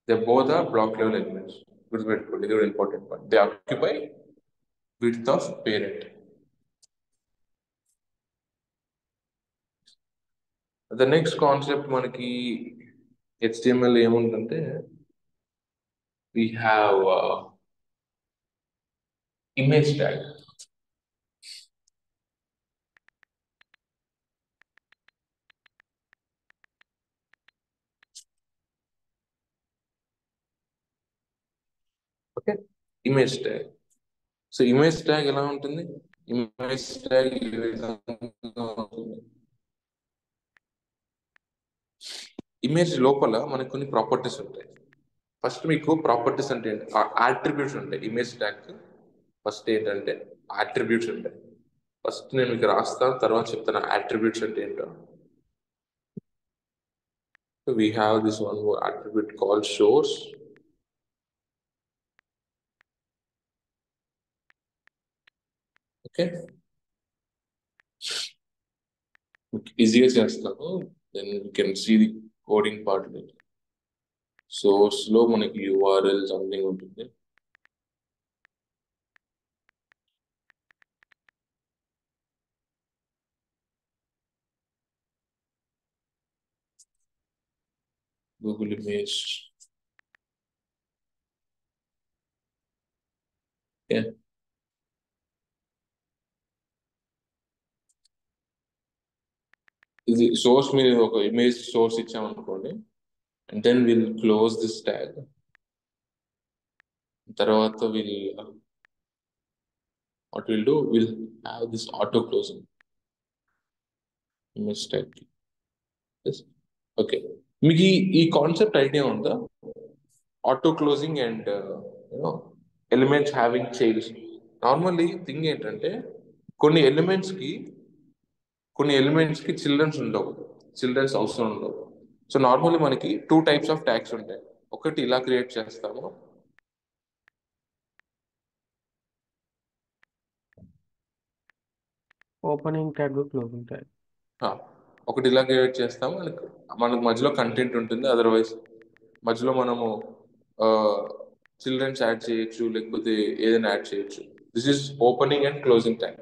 they both are block level elements. గుర్తుపెట్టుకోండి, ఇది కూడా important point. They occupy width of parent. The next concept మనకి HTML ఏముందంటే we have image tag. Okay, image tag. So image tag ఎలా ఉంటుంది? Image tag ఈ విధంగా ఉంటుంది. ఇమేజ్ లోపల మనకు కొన్ని ప్రాపర్టీస్ ఉంటాయి. ఫస్ట్ మీకు ప్రాపర్టీస్ అంటే ఆట్రిబ్యూట్స్ ఉంటాయి ఇమేజ్ ట్యాగ్. ఫస్ట్ ఏంటంటే ఆట్రిబ్యూట్స్ ఉంటాయి. ఫస్ట్ నేను మీకు రాస్తాను, తర్వాత చెప్తాను ఆట్రిబ్యూట్స్ అంటే ఏంటో. So we have this one more attribute called source. Okay. Easier చేస్తాను, then we can see the coding part of it. Source లో మనకి URL something ఉంటుంది. Google image. Yeah. ఇది సోర్స్ మీద ఒక ఇమేజ్ సోర్స్ ఇచ్చామనుకోండి, and then will close this tag. తర్వాత what we'll do, we'll have this auto closing image tag. Yes. Okay. మీకు ఈ కాన్సెప్ట్ ఐడియా ఉందా? Auto closing and elements having childs. Normally thing ఏంటంటే కొన్ని elements కి children's ఉండవు, children's అవసరం ఉండవు. సో నార్మల్లీ మనకి 2 టైప్స్ ఆఫ్ ట్యాగ్స్ ఉంటాయి. ఒకటి ఇలా క్రియేట్ చేస్తాము, ఓపెనింగ్ ట్యాగ్, క్లోజింగ్ ట్యాగ్. ఒకటి ఇలా క్రియేట్ చేస్తాము, మనకు మధ్యలో కంటెంట్ ఉంటుంది. అదర్వైజ్ మధ్యలో మనము చిల్డ్రన్స్ యాడ్ చేయొచ్చు, లేకపోతే ఏదైనా యాడ్ చేయొచ్చు. This is opening and closing tag.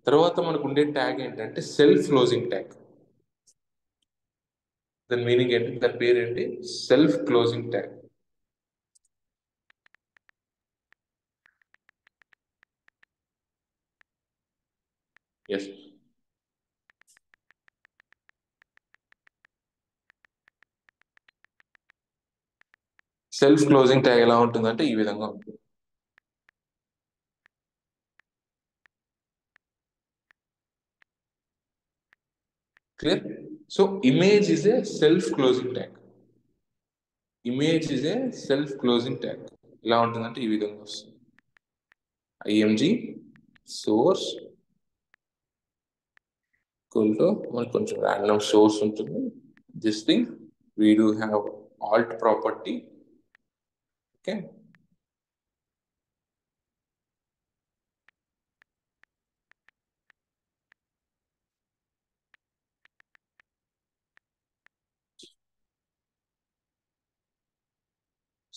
తర్వాత మనకు ఉండే ట్యాగ్ ఏంటంటే సెల్ఫ్ క్లోజింగ్ ట్యాగ్. దాని మీనింగ్ ఏంటి, దాని పేరు ఏంటి? Self closing tag. Yes, self closing tag ఎలా ఉంటుందంటే ఈ విధంగా ఉంటుంది. Clear? So image is a self closing tag. Image is a self closing tag. ఎలా ఉంటుందంటే ఈ విధంగా వస్తుంది. img source equal to మనకు కొంచెం random source ఉంటుంది. This thing we do have alt property. Okay.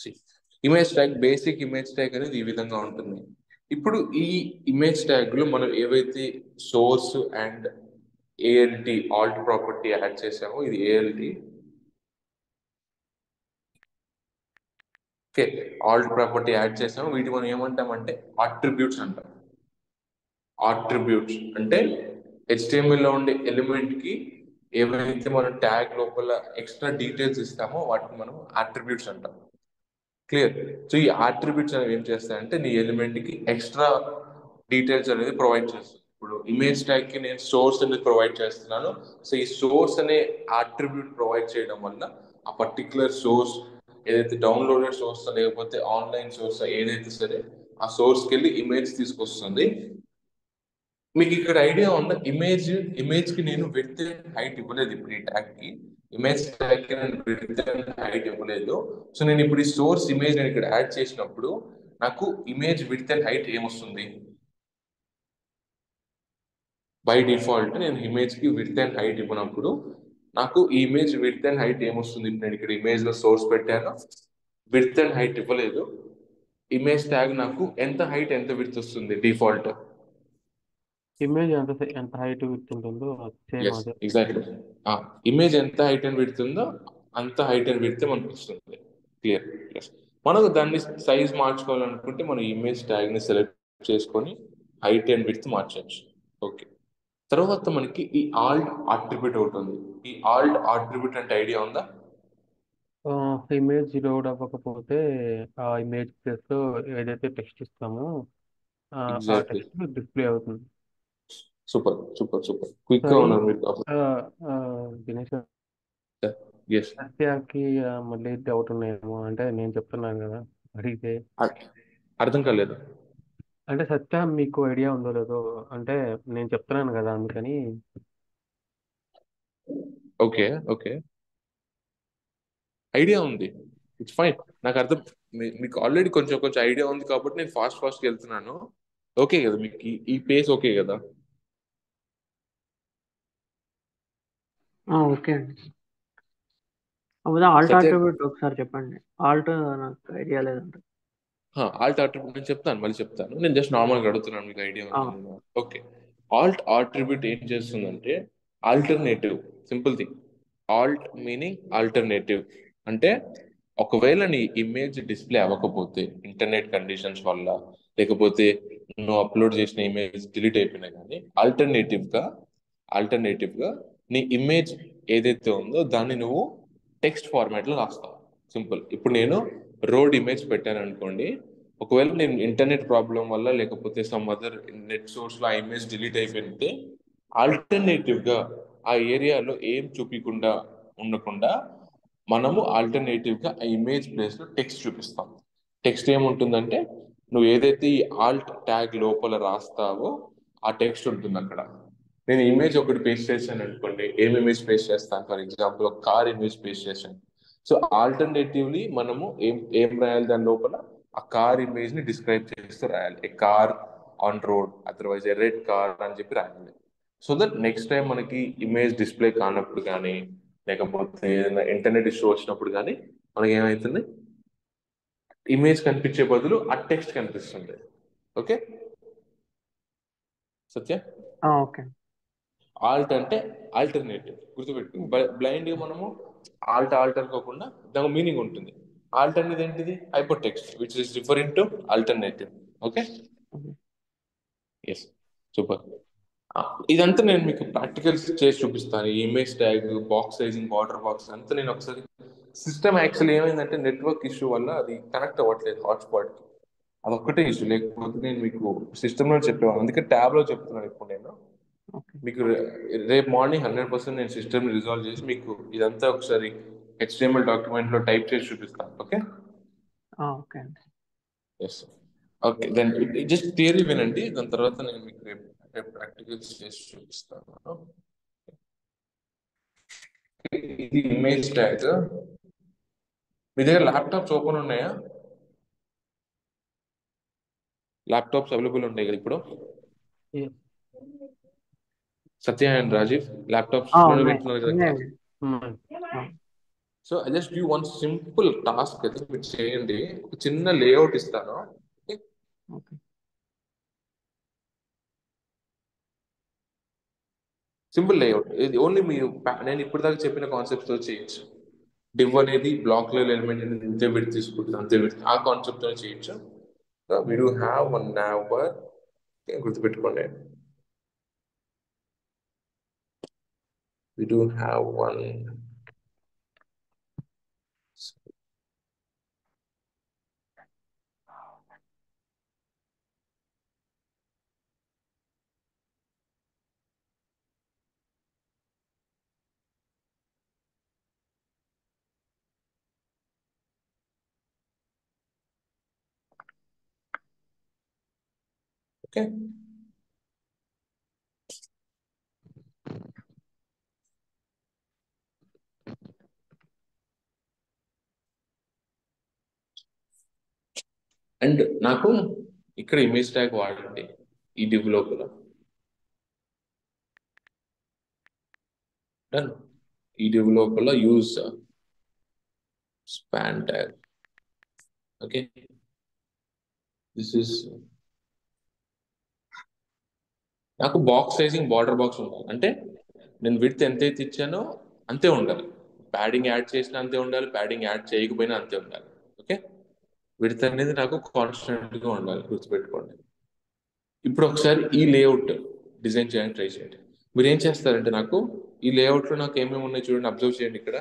See, image tag, basic image tag అనేది ఈ విధంగా ఉంటుంది. ఇప్పుడు ఈ ఇమేజ్ ట్యాగ్ లో మనం ఏవైతే source and ALT Alt property add చేసామో, ఇది ALT. Okay, Alt property add చేసాము. వీటి మనం ఏమంటామంటే అట్రిబ్యూట్స్ అంటాం. అట్రిబ్యూట్స్ అంటే HTML లో ఉండే ఎలిమెంట్ కి ఏవైతే మనం ట్యాగ్ లోపల ఎక్స్ట్రా డీటెయిల్స్ ఇస్తామో వాటిని మనం అట్రిబ్యూట్స్ అంటాం. క్లియర్? సో ఈ అట్రిబ్యూట్స్ అనేవి ఏం చేస్తాయంటే నీ ఎలిమెంట్ కి ఎక్స్ట్రా డీటెయిల్స్ అనేది ప్రొవైడ్ చేస్తుంది. ఇప్పుడు ఇమేజ్ ట్యాగ్ కి నేను సోర్స్ అనేది ప్రొవైడ్ చేస్తున్నాను. సో ఈ సోర్స్ అనే అట్రిబ్యూట్ ప్రొవైడ్ చేయడం వల్ల ఆ పర్టికులర్ సోర్స్ ఏదైతే డౌన్లోడెడ్ సోర్స్ లేకపోతే ఆన్లైన్ సోర్స్ ఏదైతే సరే ఆ సోర్స్కి వెళ్ళి ఇమేజ్ తీసుకొస్తుంది. మీకు ఇక్కడ ఐడియా ఉందా? ఇమేజ్ కి నేను విడ్త్ అండ్ హైట్ ఇవ్వలేదు. ఇప్పుడు ఈ ట్యాగ్ కి ఇమేజ్ ట్యాగ్ కి నేను విడ్త్ అండ్ హైట్ ఇవ్వలేదు. సో నేను ఇప్పుడు ఈ సోర్స్ ఇమేజ్ నేను ఇక్కడ యాడ్ చేసినప్పుడు నాకు ఇమేజ్ విడ్త్ అండ్ హైట్ ఏమొస్తుంది? బై డిఫాల్ట్ నేను ఇమేజ్ కి విడ్త్ అండ్ హైట్ ఇవ్వనప్పుడు నాకు ఈ ఇమేజ్ విడ్త్ అండ్ హైట్ ఏమొస్తుంది? ఇప్పుడు నేను ఇక్కడ ఇమేజ్ లో సోర్స్ పెట్టాను, విడ్త్ అండ్ హైట్ ఇవ్వలేదు. ఇమేజ్ ట్యాగ్ నాకు ఎంత హైట్ ఎంత విడ్త్ వస్తుంది డిఫాల్ట్? ఇమేజ్ ఎంత హైట్ విడ్త్ ఉంటుందో సేమ్ అదే. ఎగ్జాక్ట్లీ. ఇమేజ్ ఎంత హైట్ అండ్ విడ్త్ ఉందో అంత హైట్ అండ్ విడ్త్ మనకు వస్తుంది. క్లియర్? మనకు దాన్ని సైజ్ మార్చుకోవాలనుకుంటే మనం ఇమేజ్ ట్యాగ్ని సెలెక్ట్ చేసుకొని హైట్ అండ్ విడ్త్ మార్చవచ్చు. ఓకే, తర్వాత మనకి ఈ ఆల్ట్ ఆట్రిబ్యూట్ ఒకటి ఉంది. ఈ ఆల్ట్ ఆట్రిబ్యూట్ అంటే ఐడియా ఉందా? ఇమేజ్ లోడ్ అవ్వకపోతే ఆ ఇమేజ్ ప్లేస్లో ఏదైతే టెక్స్ట్ ఇస్తామో ఆ ఎగ్జాక్ట్లీ, టెక్స్ట్ డిస్ప్లే అవుతుంది. సూపర్ సూపర్ సూపర్, క్విక్ గా సారీ, ఉన్నారు మీరు. దినేష్ ఎస్, సత్యాకి మళ్ళీ డౌట్ ఉన్నాయేమో, అంటే నేను చెప్తున్నాను కదా అడిగితే. అర్థం కాలేదు. అంటే సత్య మీకు ఐడియా ఉందో లేదో, అంటే నేను చెప్తున్నాను కదా అందుకని. ఓకే ఓకే, ఐడియా ఉంది, ఇట్స్ ఫైన్, నాకు అర్థం. మీకు ఆల్రెడీ కొంచెం కొంచెం ఐడియా ఉంది కాబట్టి నేను ఫాస్ట్ ఫాస్ట్కి వెళ్తున్నాను. ఓకే కదా మీకు ఈ పేస్ ఓకే కదా? ఓకే అండి. కాకపోతే ఆల్ట్ సత్య, ఆట్రిబ్యూట్ ఒకసారి చెప్పండి. ఆల్ట్ నాకు ఐడియా లేదంట. ఆల్ట్ ఆట్రిబ్యూట్ నేను చెప్తాను, మళ్ళీ చెప్తాను. నేను జస్ట్ నార్మల్గా అడుగుతున్నాను, మీకు ఐడియా ఉందా లేదా. ఓకే, ఆల్ట్ ఆట్రిబ్యూట్ ఏం చేస్తుందంటే alternative, simple thing. Alt meaning alternative అంటే ఒకవేళ నీ ఇమేజ్ డిస్ప్లే అవ్వకపోతే ఇంటర్నెట్ కండిషన్స్ వల్ల, లేకపోతే నువ్వు అప్లోడ్ చేసిన ఇమేజ్ డిలీట్ అయిపోయినా కానీ ఆల్టర్నేటివ్ గా నీ ఇమేజ్ ఏదైతే ఉందో దాన్ని నువ్వు టెక్స్ట్ ఫార్మాట్ లో రాస్తావు. సింపుల్. ఇప్పుడు నేను రోడ్ ఇమేజ్ పెట్టాను అనుకోండి, ఒకవేళ నేను ఇంటర్నెట్ ప్రాబ్లం వల్ల లేకపోతే సమ్ అదర్ నెట్ సోర్స్ లో ఆ ఇమేజ్ డిలీట్ అయిపోతే ఆల్టర్నేటివ్ గా ఆ ఏరియాలో ఏం చూపించకుండా ఉండకుండా మనము ఆల్టర్నేటివ్ గా ఆ ఇమేజ్ ప్లేస్ లో టెక్స్ట్ చూపిస్తాం. టెక్స్ట్ ఏముంటుందంటే నువ్వు ఏదైతే ఈ ఆల్ట్ ట్యాగ్ లోపల రాస్తావో ఆ టెక్స్ట్ ఉంటుంది అక్కడ. నేను ఇమేజ్ ఒకటి పేస్ట్ చేశాను అనుకోండి, ఏం ఇమేజ్ పేస్ట్ చేస్తాను? ఫర్ ఎగ్జాంపుల్ ఒక కార్ ఇమేజ్ పేస్ట్ చేశాను. సో ఆల్టర్నేటివ్లీ మనము ఏం ఏం రాయాలి దాని లోపల? ఆ కార్ ఇమేజ్ ని డిస్క్రైబ్ చేస్తూ రాయాలి. A car on road, otherwise a red car అని చెప్పి రాయాలి. సో దట్ నెక్స్ట్ టైం మనకి ఇమేజ్ డిస్ప్లే కానప్పుడు కానీ, లేకపోతే ఏదైనా ఇంటర్నెట్ ఇష్యూ వచ్చినప్పుడు కానీ మనకి ఏమవుతుంది, ఇమేజ్ కనిపించే బదులు ఆ టెక్స్ట్ కనిపిస్తుంది. ఓకే సత్య, ఓకే. ఆల్ట్ అంటే ఆల్టర్నేటివ్, గుర్తుపెట్టుకుని. బ్లైండ్ గా మనము ఆల్టర్ కాకుండా దాని మీనింగ్ ఉంటుంది. ఆల్ట్ అనేది ఏంటిది? Hyper text which is referring to alternative. Okay, yes, super. ఇదంతా నేను మీకు ప్రాక్టికల్స్ చేసి చూపిస్తాను. ఈ image tag, box sizing, border box అంతా నేను ఒకసారి. సిస్టమ్ యాక్చువల్లీ ఏమైందంటే నెట్వర్క్ ఇష్యూ వల్ల అది కనెక్ట్ అవ్వట్లేదు హాట్స్పాట్ కి. అదొక్కటే ఇష్యూ, లేకపోతే నేను మీకు సిస్టమ్ లో చెప్పేవాను. అందుకే ట్యాబ్ లో చెప్తున్నాను ఇప్పుడు నేను మీకు. రేపు మార్నింగ్ 100% నేను సిస్టమ్ రిజాల్వ్ చేసి మీకు ఇదంతా ఒకసారి HTML డాక్యుమెంట్ లో టైప్ చేసి చూపిస్తాను. ఓకే, ఓకే అండి. Yes, okay. Then just theory వినండి, దాని తర్వాత నేను మీకు రేపు రేపు ప్రాక్టికల్స్ చేసి చూపిస్తాను. ఇది ఇమేజ్ ట్యాగ్. మీ దగ్గర ల్యాప్టాప్స్ ఓపెన్ ఉన్నాయా? ల్యాప్టాప్స్ అవైలబుల్ ఉన్నాయి కదా ఇప్పుడు? Yes. Satya and Rajeev, laptops లోనే ఉన్నాయి వింటున్నారు కదా క్లాస్? ఉన్నాయండి. So I just give one simple task అయితే మీరు చేయండి. ఒక చిన్న లేఅవుట్ ఇస్తాను. ఓకే. సింపుల్ లేఅవుట్, ఇది ఓన్లీ మీరు నేను ఇప్పుడు దాకా చెప్పిన కాన్సెప్ట్స్ తో చేయొచ్చు. డివ్ అనేది బ్లాక్ లెవెల్ ఎలిమెంట్ అనేది ఇంతే విడ్త్ తీసుకుంటుంది, అంతే విడ్త్, ఆ కాన్సెప్ట్ తో చేయొచ్చు. We do have one number, గుర్తుపెట్టుకోండి. We do have one. Okay. And నాకు ఇక్కడ ఇమేజ్ ట్యాగ్ వాడండి ఈ డివ్ లోపల. డన్. ఈ డివ్ లోపల use span tag. Okay, this is. నాకు బాక్స్ సైజింగ్, బార్డర్ బాక్స్ ఉండాలి. అంటే నేను విడ్త్ ఎంతైతే ఇచ్చానో అంతే ఉండాలి. ప్యాడింగ్ యాడ్ చేసినా అంతే ఉండాలి, ప్యాడింగ్ యాడ్ చేయకపోయినా అంతే ఉండాలి. ఓకే, విడ్త్ అనేది నాకు కాన్స్టెంట్ గా ఉండాలి, గుర్తుపెట్టుకోండి. ఇప్పుడు ఒకసారి ఈ లేఅవుట్ డిజైన్ చేయడానికి ట్రై చేయండి. మీరు ఏం చేస్తారంటే, నాకు ఈ లేఅవుట్లో నాకు ఏమేమి ఉన్నాయి చూడండి, అబ్జర్వ్ చేయండి. ఇక్కడ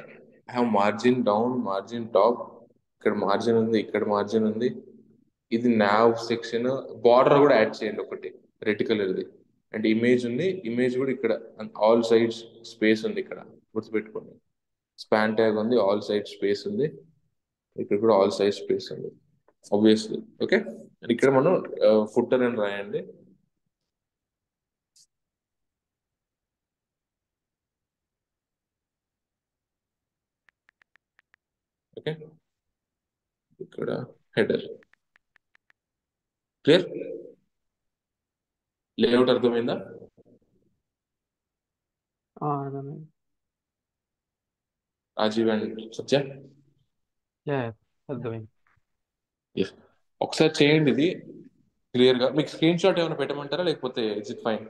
I have margin down, margin top, ఇక్కడ మార్జిన్ ఉంది, ఇక్కడ మార్జిన్ ఉంది, ఇది నావ్ సెక్షన్. బార్డర్ కూడా యాడ్ చేయండి ఒకటి, రెడ్ కలర్ది. అండ్ ఇమేజ్ ఉంది, ఇమేజ్ కూడా ఇక్కడ ఆల్ సైడ్స్ స్పేస్ ఉంది, ఇక్కడ గుర్తుపెట్టుకోండి. స్పాన్ ట్యాగ్ ఉంది, ఆల్ సైడ్ స్పేస్ ఉంది, ఇక్కడ కూడా ఆల్ సైడ్ స్పేస్ ఉంది ఆబ్వియస్లీ. ఓకే, ఇక్కడ మనం ఫుటర్ అని రాయండి. ఓకే, ఇక్కడ హెడర్. క్లియర్? లేఅవుట్ అర్థమైందా? అర్థమైంది. రాజీవ్ అండ్ సత్య. యా, అర్థమైంది. Yes. ఒకసారి చేయండి ఇది క్లియర్ గా. మీకు స్క్రీన్ షాట్ ఏమైనా పెట్టమంటారా, లేకపోతే ఇస్ ఇట్ ఫైన్?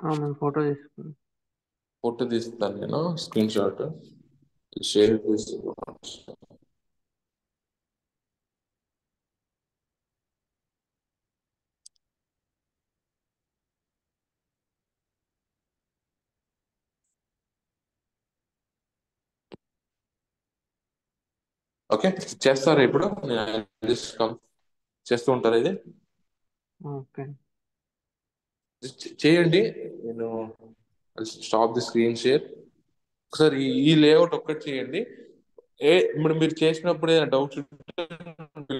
మనం ఫోటో తీసుకున్నాం. ఫోటో తీస్తాను నేను, స్క్రీన్ షాట్ షేర్ చేసి. ఓకే, చేస్తారా ఇప్పుడు? చేస్తూ ఉంటారా ఇది? ఓకే. చేయండి. నేను స్టాప్ ది స్క్రీన్ షేర్. ఒకసారి ఈ లేఅవుట్ ఒక్కటి చేయండి. ఇప్పుడు మీరు చేసినప్పుడు ఏదైనా డౌట్స్ ఉంటే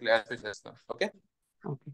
క్లారిఫై చేస్తాను. ఓకే. ఓకే.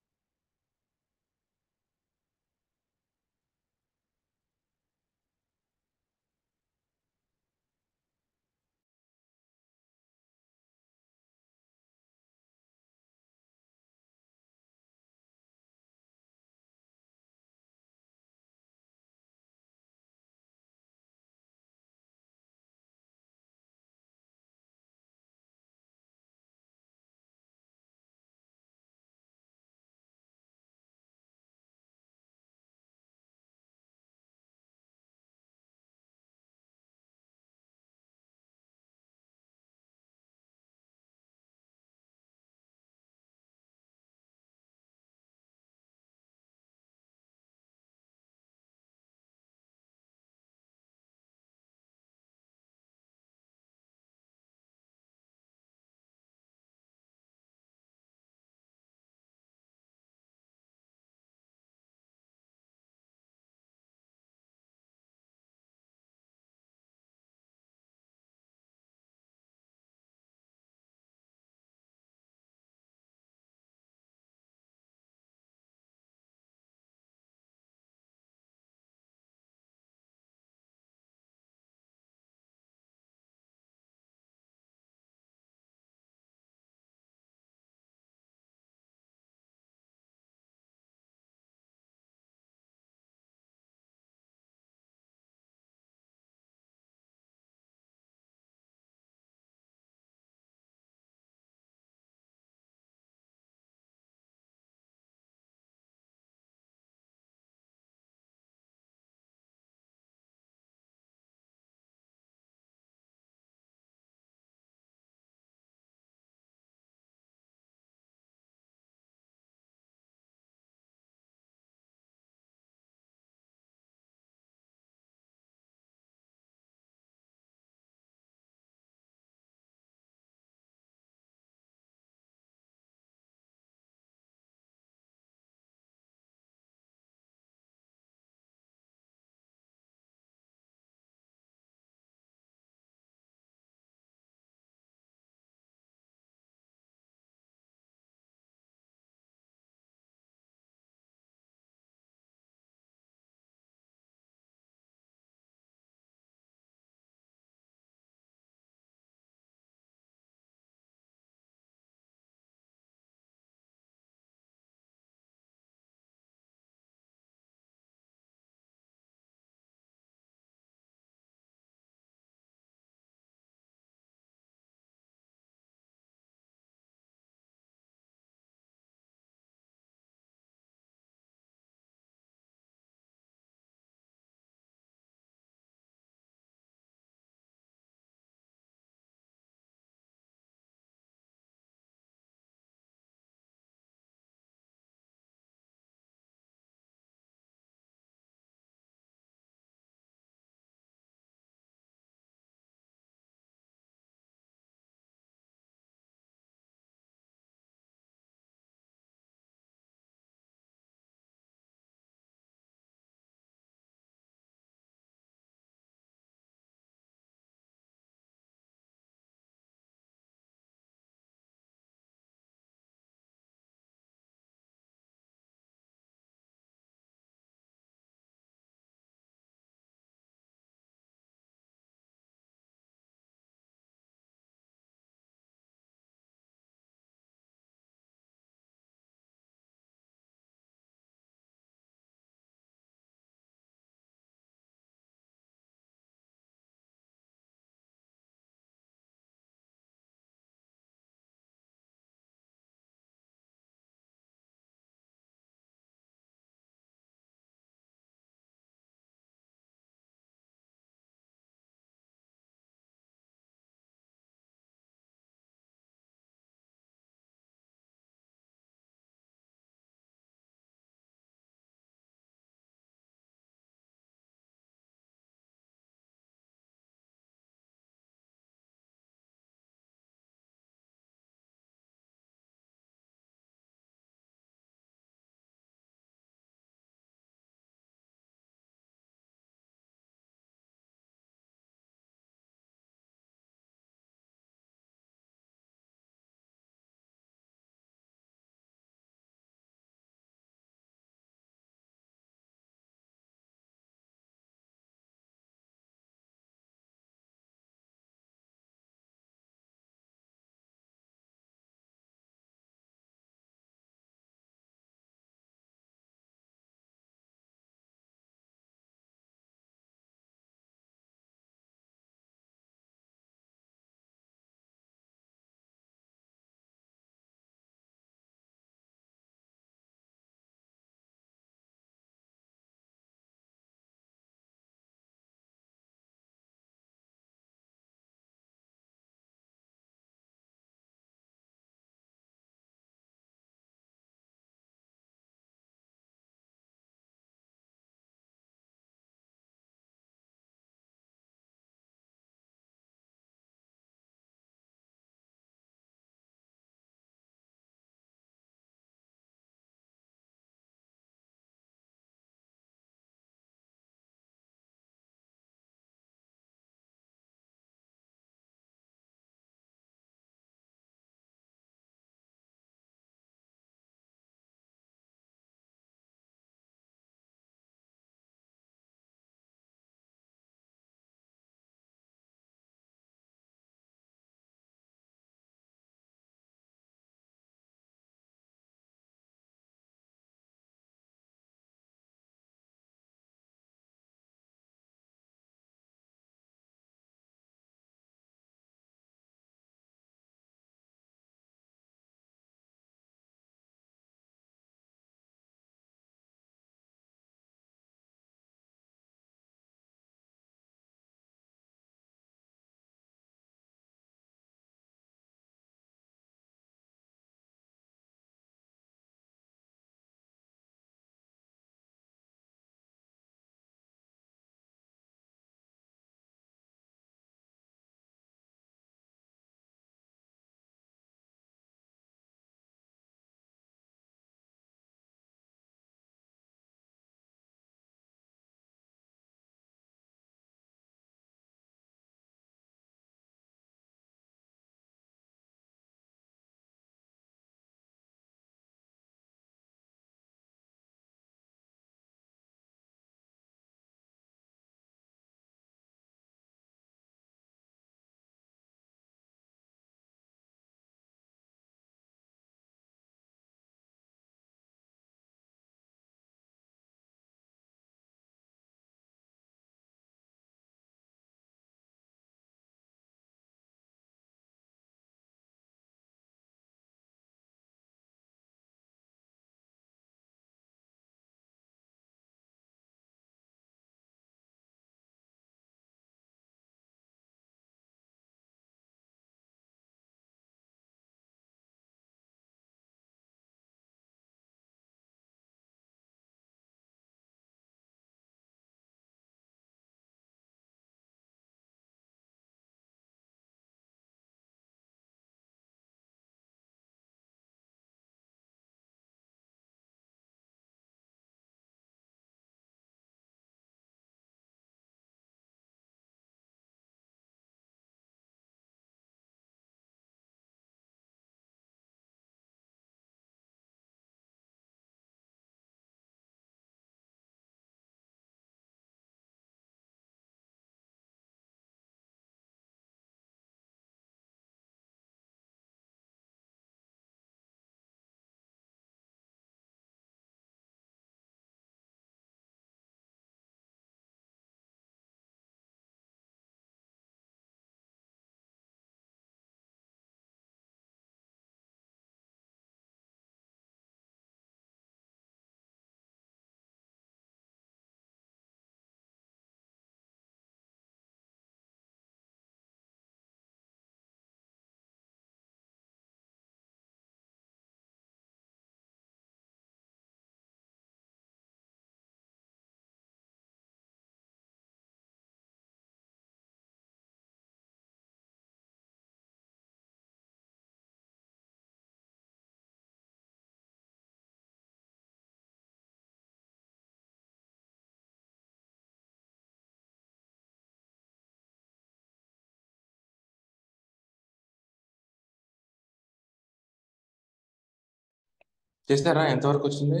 చేస్తారా? ఎంతవరకు వచ్చింది?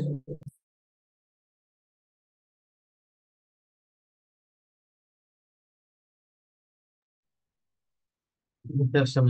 చేస్తాం.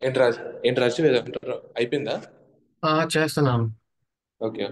ఏంటి రాజు, ఏంటి రాజు ఏదో అంటారు, అయిపోయిందా? చేస్తున్నాను. ఓకే.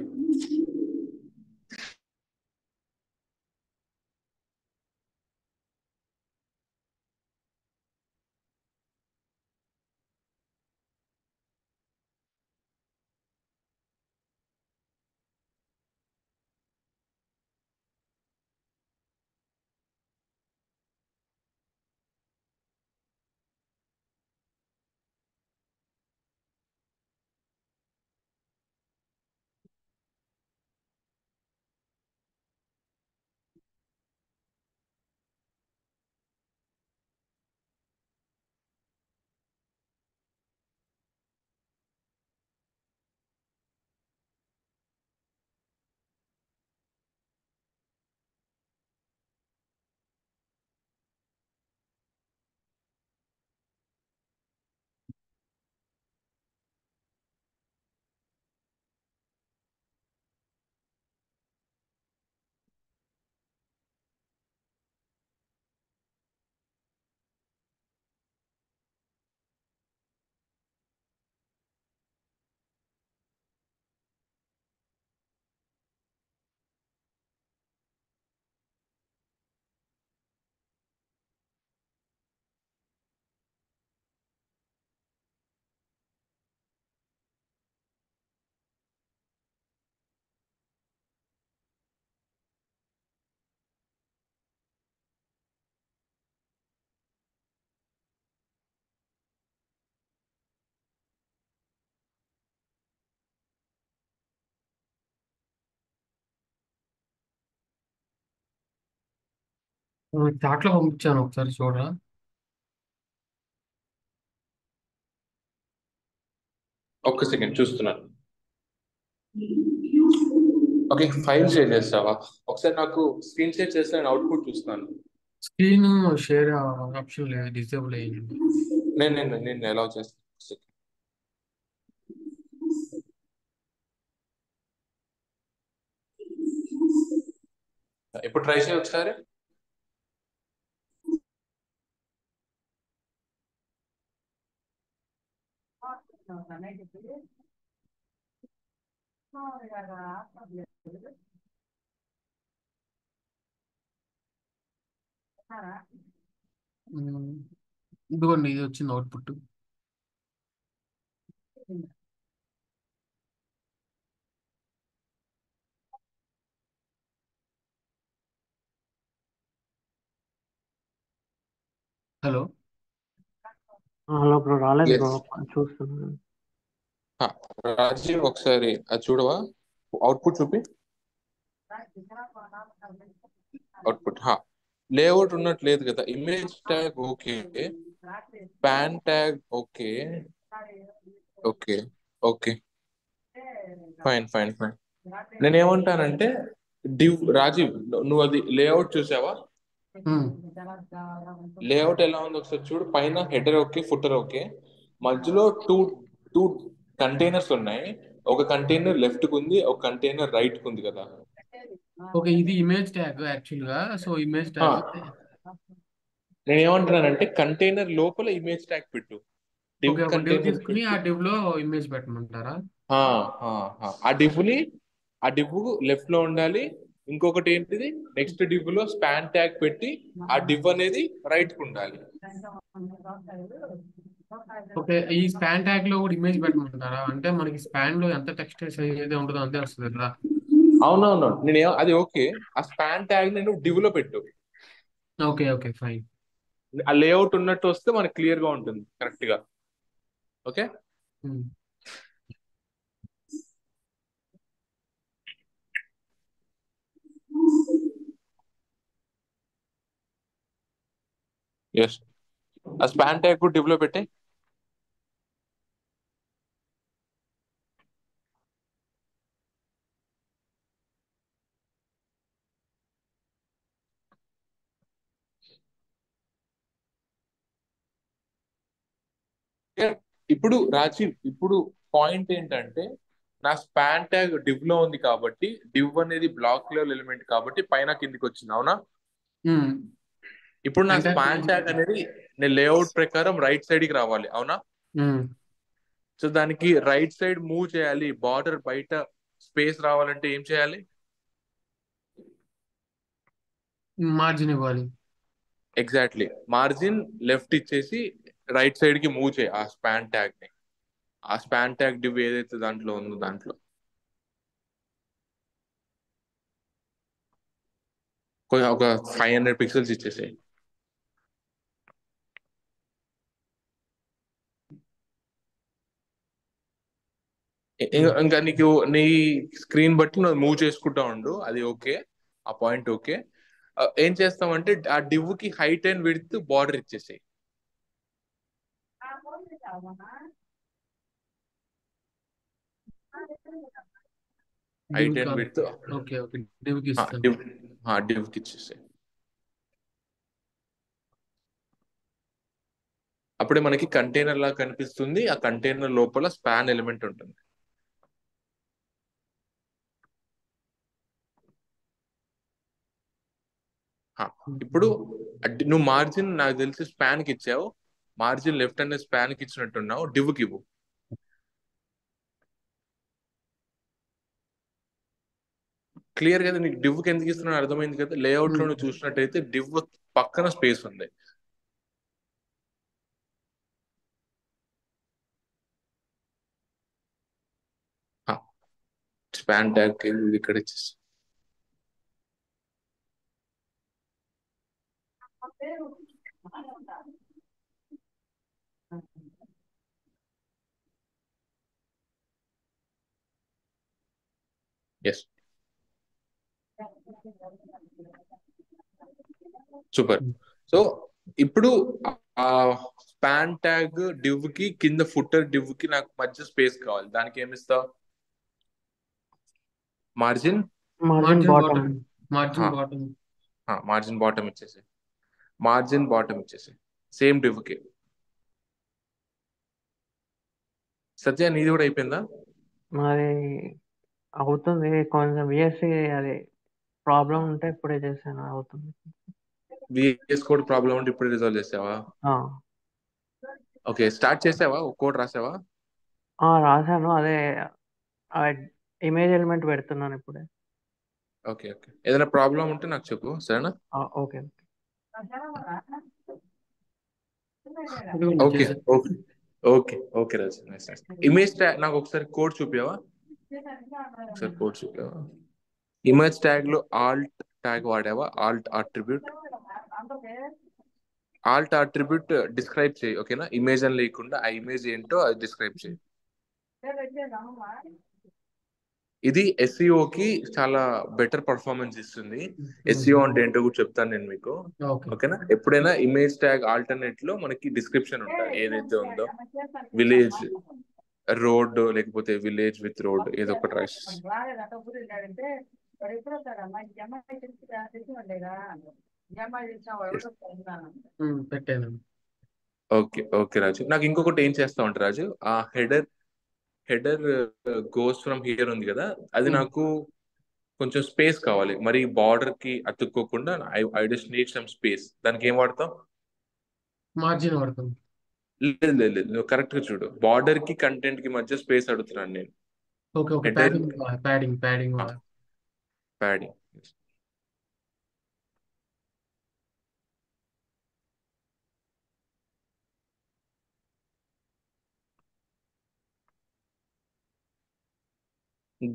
చాట్లో పంపించాను, ఒకసారి చూడరా. ఒక్క సెకండ్ చూస్తున్నాను. ఓకే, ఫైల్ షేర్ చేస్తావా? ఒకసారి నాకు స్క్రీన్ షేర్ చేస్తే నేను అవుట్పుట్ చూస్తాను. స్క్రీన్ షేర్ ఆప్షన్ లేదు, డిసేబుల్ అయ్యింది. నేను ఎలా చేస్తాను? ఇప్పుడు ట్రై చేయి ఒకసారి. ఇదిగోండి, ఇది వచ్చింది అవుట్పుట్. హలో. హలో బ్రో, రాలేదు బ్రో, ఎస్. చూస్తున్నాను. రాజీవ్ ఒకసారి అది చూడవా? అవుట్పుట్ చూపి. అవుట్పుట్ లేఅవుట్ ఉన్నట్లేదు కదా. Image tag okay, pan tag okay. Okay. Okay. Fine fine fine. నేనేమంటానంటే రాజీవ్, నువ్వు అది లేఅవుట్ చూసావా? లేఅవుట్ ఎలా ఉందో ఒకసారి చూడు. పైన హెడర్ ఓకే, ఫుటర్ ఓకే, మధ్యలో టూ టూ కంటైనర్స్ ఉన్నాయి. ఒక కంటైనర్ లెఫ్ట్ కు ఉంది, ఒక కంటైనర్ రైట్ కు ఉంది కదా. ఓకే, ఇది ఇమేజ్ ట్యాగ్ యాక్చువల్ గా. సో ఇమేజ్ ఆ, ట్యాగ్. నేను ఏమంటున్నానంటే కంటైనర్ లోపల ఇమేజ్ ట్యాగ్ పెట్టు. డివ్ ఓకే, ఒక డివ్ కంటైనర్ తీసుకుని ఆ పెట్టు. డివ్ లో ఇమేజ్ పెట్టమంటారా? ఆ, ఆ డివ్ని, ఆ డివ్ లెఫ్ట్ లో ఉండాలి. ఇంకొకటి ఏంటిది, నెక్స్ట్ డివ్ లో స్పాన్ ట్యాగ్ పెట్టి ఆ డివ్ అనేది రైట్ కు ఉండాలి. ఓకే, ఈ స్పాన్ ట్యాగ్ లో కూడా ఇమేజ్ పెట్టమంటారా? అంటే మనకి స్పాన్ లో ఎంత టెక్స్ట్ సైజ్ అయితే ఉంటుందో అంతే వస్తుంది కదా. అది ఓకే. ఆ స్పాన్ ట్యాగ్ నేను డివ్ లో పెట్టు. Okay okay, fine. ఆ లేఅవుట్ ఉన్నట్టు వస్తే మనకి క్లియర్ గా ఉంటుంది కరెక్ట్ గా. ఓకే. ఉమ్. ఎస్. ఆ స్పాన్ ట్యాగ్ కూడా డివ్ లో పెట్టే. ఇప్పుడు రాజీవ్, ఇప్పుడు పాయింట్ ఏంటంటే నా స్పాన్ ట్యాగ్ డివ్ లో ఉంది కాబట్టి డివ్ అనేది బ్లాక్ లెవెల్ ఎలిమెంట్ కాబట్టి పైన కిందికి వచ్చింది, అవునా? ఉమ్. ఇప్పుడు నా అంటే స్పాన్ ట్యాగ్ అనేది నేను లేఅవుట్ ప్రకారం రైట్ సైడ్ కి రావాలి, అవునా? ఉమ్. సో దానికి రైట్ సైడ్ మూవ్ చేయాలి, బార్డర్ బయట స్పేస్ రావాలంటే ఏం చేయాలి? మార్జిన్ ఇవ్వాలి. ఎగ్జాక్ట్లీ, మార్జిన్ లెఫ్ట్ ఇచ్చేసి రైట్ సైడ్ కి మూవ్ చేయి ఆ స్పాన్ ట్యాగ్ ని. ఆ స్పాన్ ట్యాగ్ డివ్ ఏదైతే దాంట్లో ఉందో దాంట్లో కొంచెం ఒక 500 పిక్సెల్స్ ఇచ్చేసాయి. ఇంకా నీకు నీ స్క్రీన్ బట్టి నువ్వు మూవ్ చేసుకుంటా ఉండు, అది ఓకే, ఆ పాయింట్ ఓకే. ఏం చేస్తామంటే ఆ డివ్ కి హైట్ అండ్ విడ్త్ బార్డర్ ఇచ్చేసాయి. డివ్ హైట్ అండ్ కాదు. విడ్త్ ఓకే ఓకే, డివ్కి ఇస్తాను. డివ్ డివ్ కి ఇచ్చేసాయి. అప్పుడే మనకి కంటైనర్ లా కనిపిస్తుంది, ఆ కంటైనర్ లోపల స్పాన్ ఎలిమెంట్ ఉంటుంది. హా, ఇప్పుడు నువ్వు మార్జిన్ నాకు తెలిసి స్పాన్ కి ఇచ్చావు, మార్జిన్ లెఫ్ట్ అనే స్పాన్ కి ఇచ్చినట్టున్నావు, డివ్ కి ఇవ్వు. క్లియర్ కదా నీకు డివ్ కి ఎందుకు ఇస్తున్నావు అర్థమైంది కదా. లేఅవుట్ లో నువ్వు చూసినట్టయితే డివ్ పక్కన స్పేస్ ఉంది. స్పాన్ ట్యాగ్ ఇక్కడ ఇచ్చేసి ఎస్, సూపర్. సో ఇప్పుడు ఆ స్పాన్ ట్యాగ్ డివ్ కి కింద ఫుటర్ డివ్ కి నాకు మధ్య స్పేస్ కావాలి, దానికి ఏమి ఇస్తావు? Margin margin margin bottom. Bottom. Margin bottom. Margin bottom ఇచ్చేసి, మార్జిన్ బాటమ్ ఇచ్చేసి సేమ్ డివ్ కి. సత్య నీది కూడా అయిపోయిందా? మరి అవుతుంది కొంచెం విఎస్సి అది ప్రాబ్లం ఉంటే ఇప్పుడే చేశాను, అవుతుంది. విఎస్ కోడ్ ప్రాబ్లం ఉంటే ఇప్పుడు రిజాల్వ్ చేసావా? ఆ, ఓకే, స్టార్ట్ చేసావా, కోడ్ రాసావా? రాశాను, అదే ఇమేజ్ ఎలిమెంట్ పెడుతున్నాను ఇప్పుడే. ఓకే ఓకే, ఏదైనా ప్రాబ్లం ఉంటే నాకు చెప్పు, సరేనా? ఓకే. ఇదిగోండి ఓకే చేశాను. Okay okay okay Raju, nice nice. Image tag నాకు ఒకసారి కోడ్ చూపించావా? ఒకసారి కోడ్ చూపించావా? ఇమేజ్ ట్యాగ్ లో ఆల్ట్ ట్యాగ్ వాడావా? Alt attribute, alt attribute describe చేయి, ఓకేనా? ఇమేజ్ అని లేకుండా ఆ ఇమేజ్ ఏంటో అది డిస్క్రైబ్ చేయి. ఇది SEO కి చాలా బెటర్ పర్ఫార్మెన్స్ ఇస్తుంది. SEO అంటే ఏంటో కూడా చెప్తాను నేను మీకు, ఓకే. ఓకేనా? ఎప్పుడైనా ఇమేజ్ ట్యాగ్ ఆల్టర్నేట్ లో మనకి డిస్క్రిప్షన్ ఉంటుంది, ఏదైతే ఉందో విలేజ్ రోడ్ లేకపోతే విలేజ్ విత్ రోడ్ ఏదో ఒకటి రాసేసి. పెట్టాను. ఓకే ఓకే రాజు, నాకు ఇంకొకటి ఏం చేస్తా ఉంటా రాజు, ఆ హెడర్ గోస్ ఫ్రమ్ హియర్ ఉంది కదా, అది నాకు కొంచెం స్పేస్ కావాలి, మరి బార్డర్ కి అతుక్కోకుండా. I just need some space, దానికి ఏం వాడతావు? మార్జిన్ వాడతాం. లేదు లేదు లేదు, నువ్వు కరెక్ట్ గా చూడు, బార్డర్ కి కంటెంట్ కి మధ్య స్పేస్ అడుగుతున్నాను నేను. Okay okay, header padding padding padding వాడాలి. ప్యాడింగ్.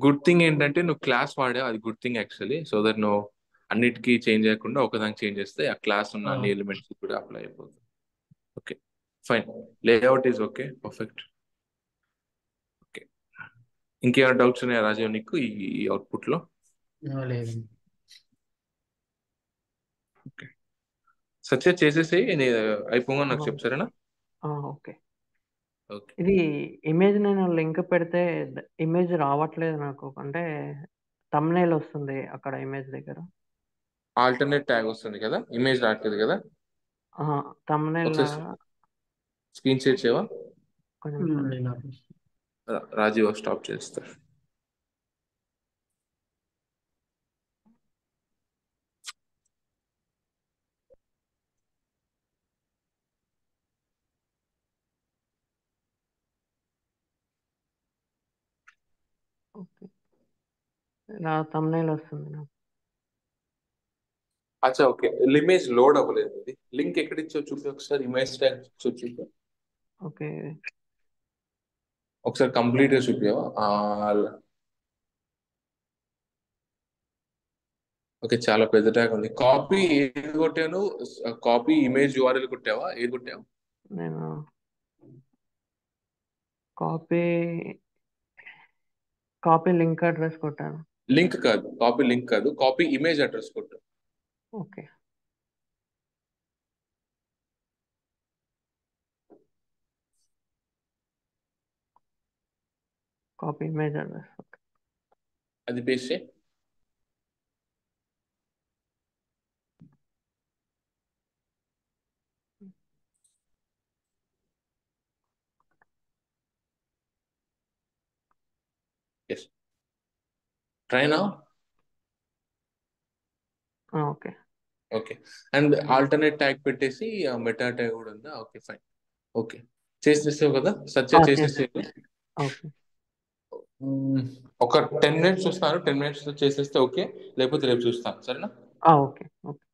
గుడ్ థింగ్ ఏంటంటే నువ్వు క్లాస్ వాడావు, అది good thing actually, so that నువ్వు అన్నిటికీ చేంజ్ చేయకుండా ఒకదానికి చేంజ్ చేస్తే ఆ క్లాస్ ఉన్న ఆ, అన్ని ఎలిమెంట్స్ కూడా అప్లై అయిపోతుంది. Okay, fine. Layout is okay, perfect. Okay, ఇంకేమైనా డౌట్స్ ఉన్నాయా రాజీవ్ నీకు ఈ అవుట్పుట్ లో? లేదు. ఓకే, సత్య చేసేసి అయిపోగా నాకు ఆ, చెప్పు, సరేనా? ఓకే. ఓకే, ఇది ఇమేజ్ నేను లింక్ పెడితే ఇమేజ్ రావట్లేదు నాకు, అంటే తమ్నేల్ వస్తుంది అక్కడ ఇమేజ్ దగ్గర. ఆల్టర్నేట్ ట్యాగ్ వస్తుంది కదా, ఇమేజ్ రావట్లేదు కదా. తమ్నేల్ ఒకసారి స్క్రీన్ షేర్ చేయవా? కొంచెం సార్. నేను ఆపేసి. రాజీవ్ స్టాప్ చేస్తారు. ఓకే, ఇలా తమ్నేల్ వస్తుంది నాకు. అచ్చా, ఓకే, ఇమేజ్ లోడ్ అవ్వలేదు. ఇది లింక్ ఎక్కడ ఇచ్చావు చూపి ఒకసారి, ఇమేజ్ ట్యాగ్ చూపి ఓకే, ఒకసారి కంప్లీట్ గా చూపించవా? ఓకే, చాలా పెద్ద ట్యాగ్ ఉంది. కాపీ ఏది కొట్టాను? కాపీ ఇమేజ్ యూఆర్ఎల్ కొట్టావా? ఏది కొట్టావు? నేను కాపీ కాపీ లింక్ అడ్రస్ కొట్టాను. లింక్ కాదు, కాపీ లింక్ కాదు, కాపీ ఇమేజ్ అడ్రస్ కొట్టు. Okay, copy image address. Okay, అది పేస్ట్ చేయి. Yes, try now. Okay, okay, and alternate tag పెట్టేసి మెటా ట్యాగ్ కూడా ఉందా? Okay, fine. ఓకే, చేసేసావు కదా సత్య, చేసా. చేసేసి ఓకే, ఒక 10 మినిట్స్ చూస్తాను, 10 మినిట్స్ చేసేస్తే ఓకే, లేకపోతే రేపు చూస్తాను, సరేనా? Okay, okay,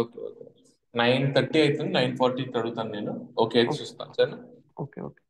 okay, okay. 9:30 అవుతుంది, 9:40 అడుగుతాను నేను. ఓకే అయితే ఓకే, చూస్తాను, సరేనా? Okay, okay.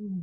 ఉమ్.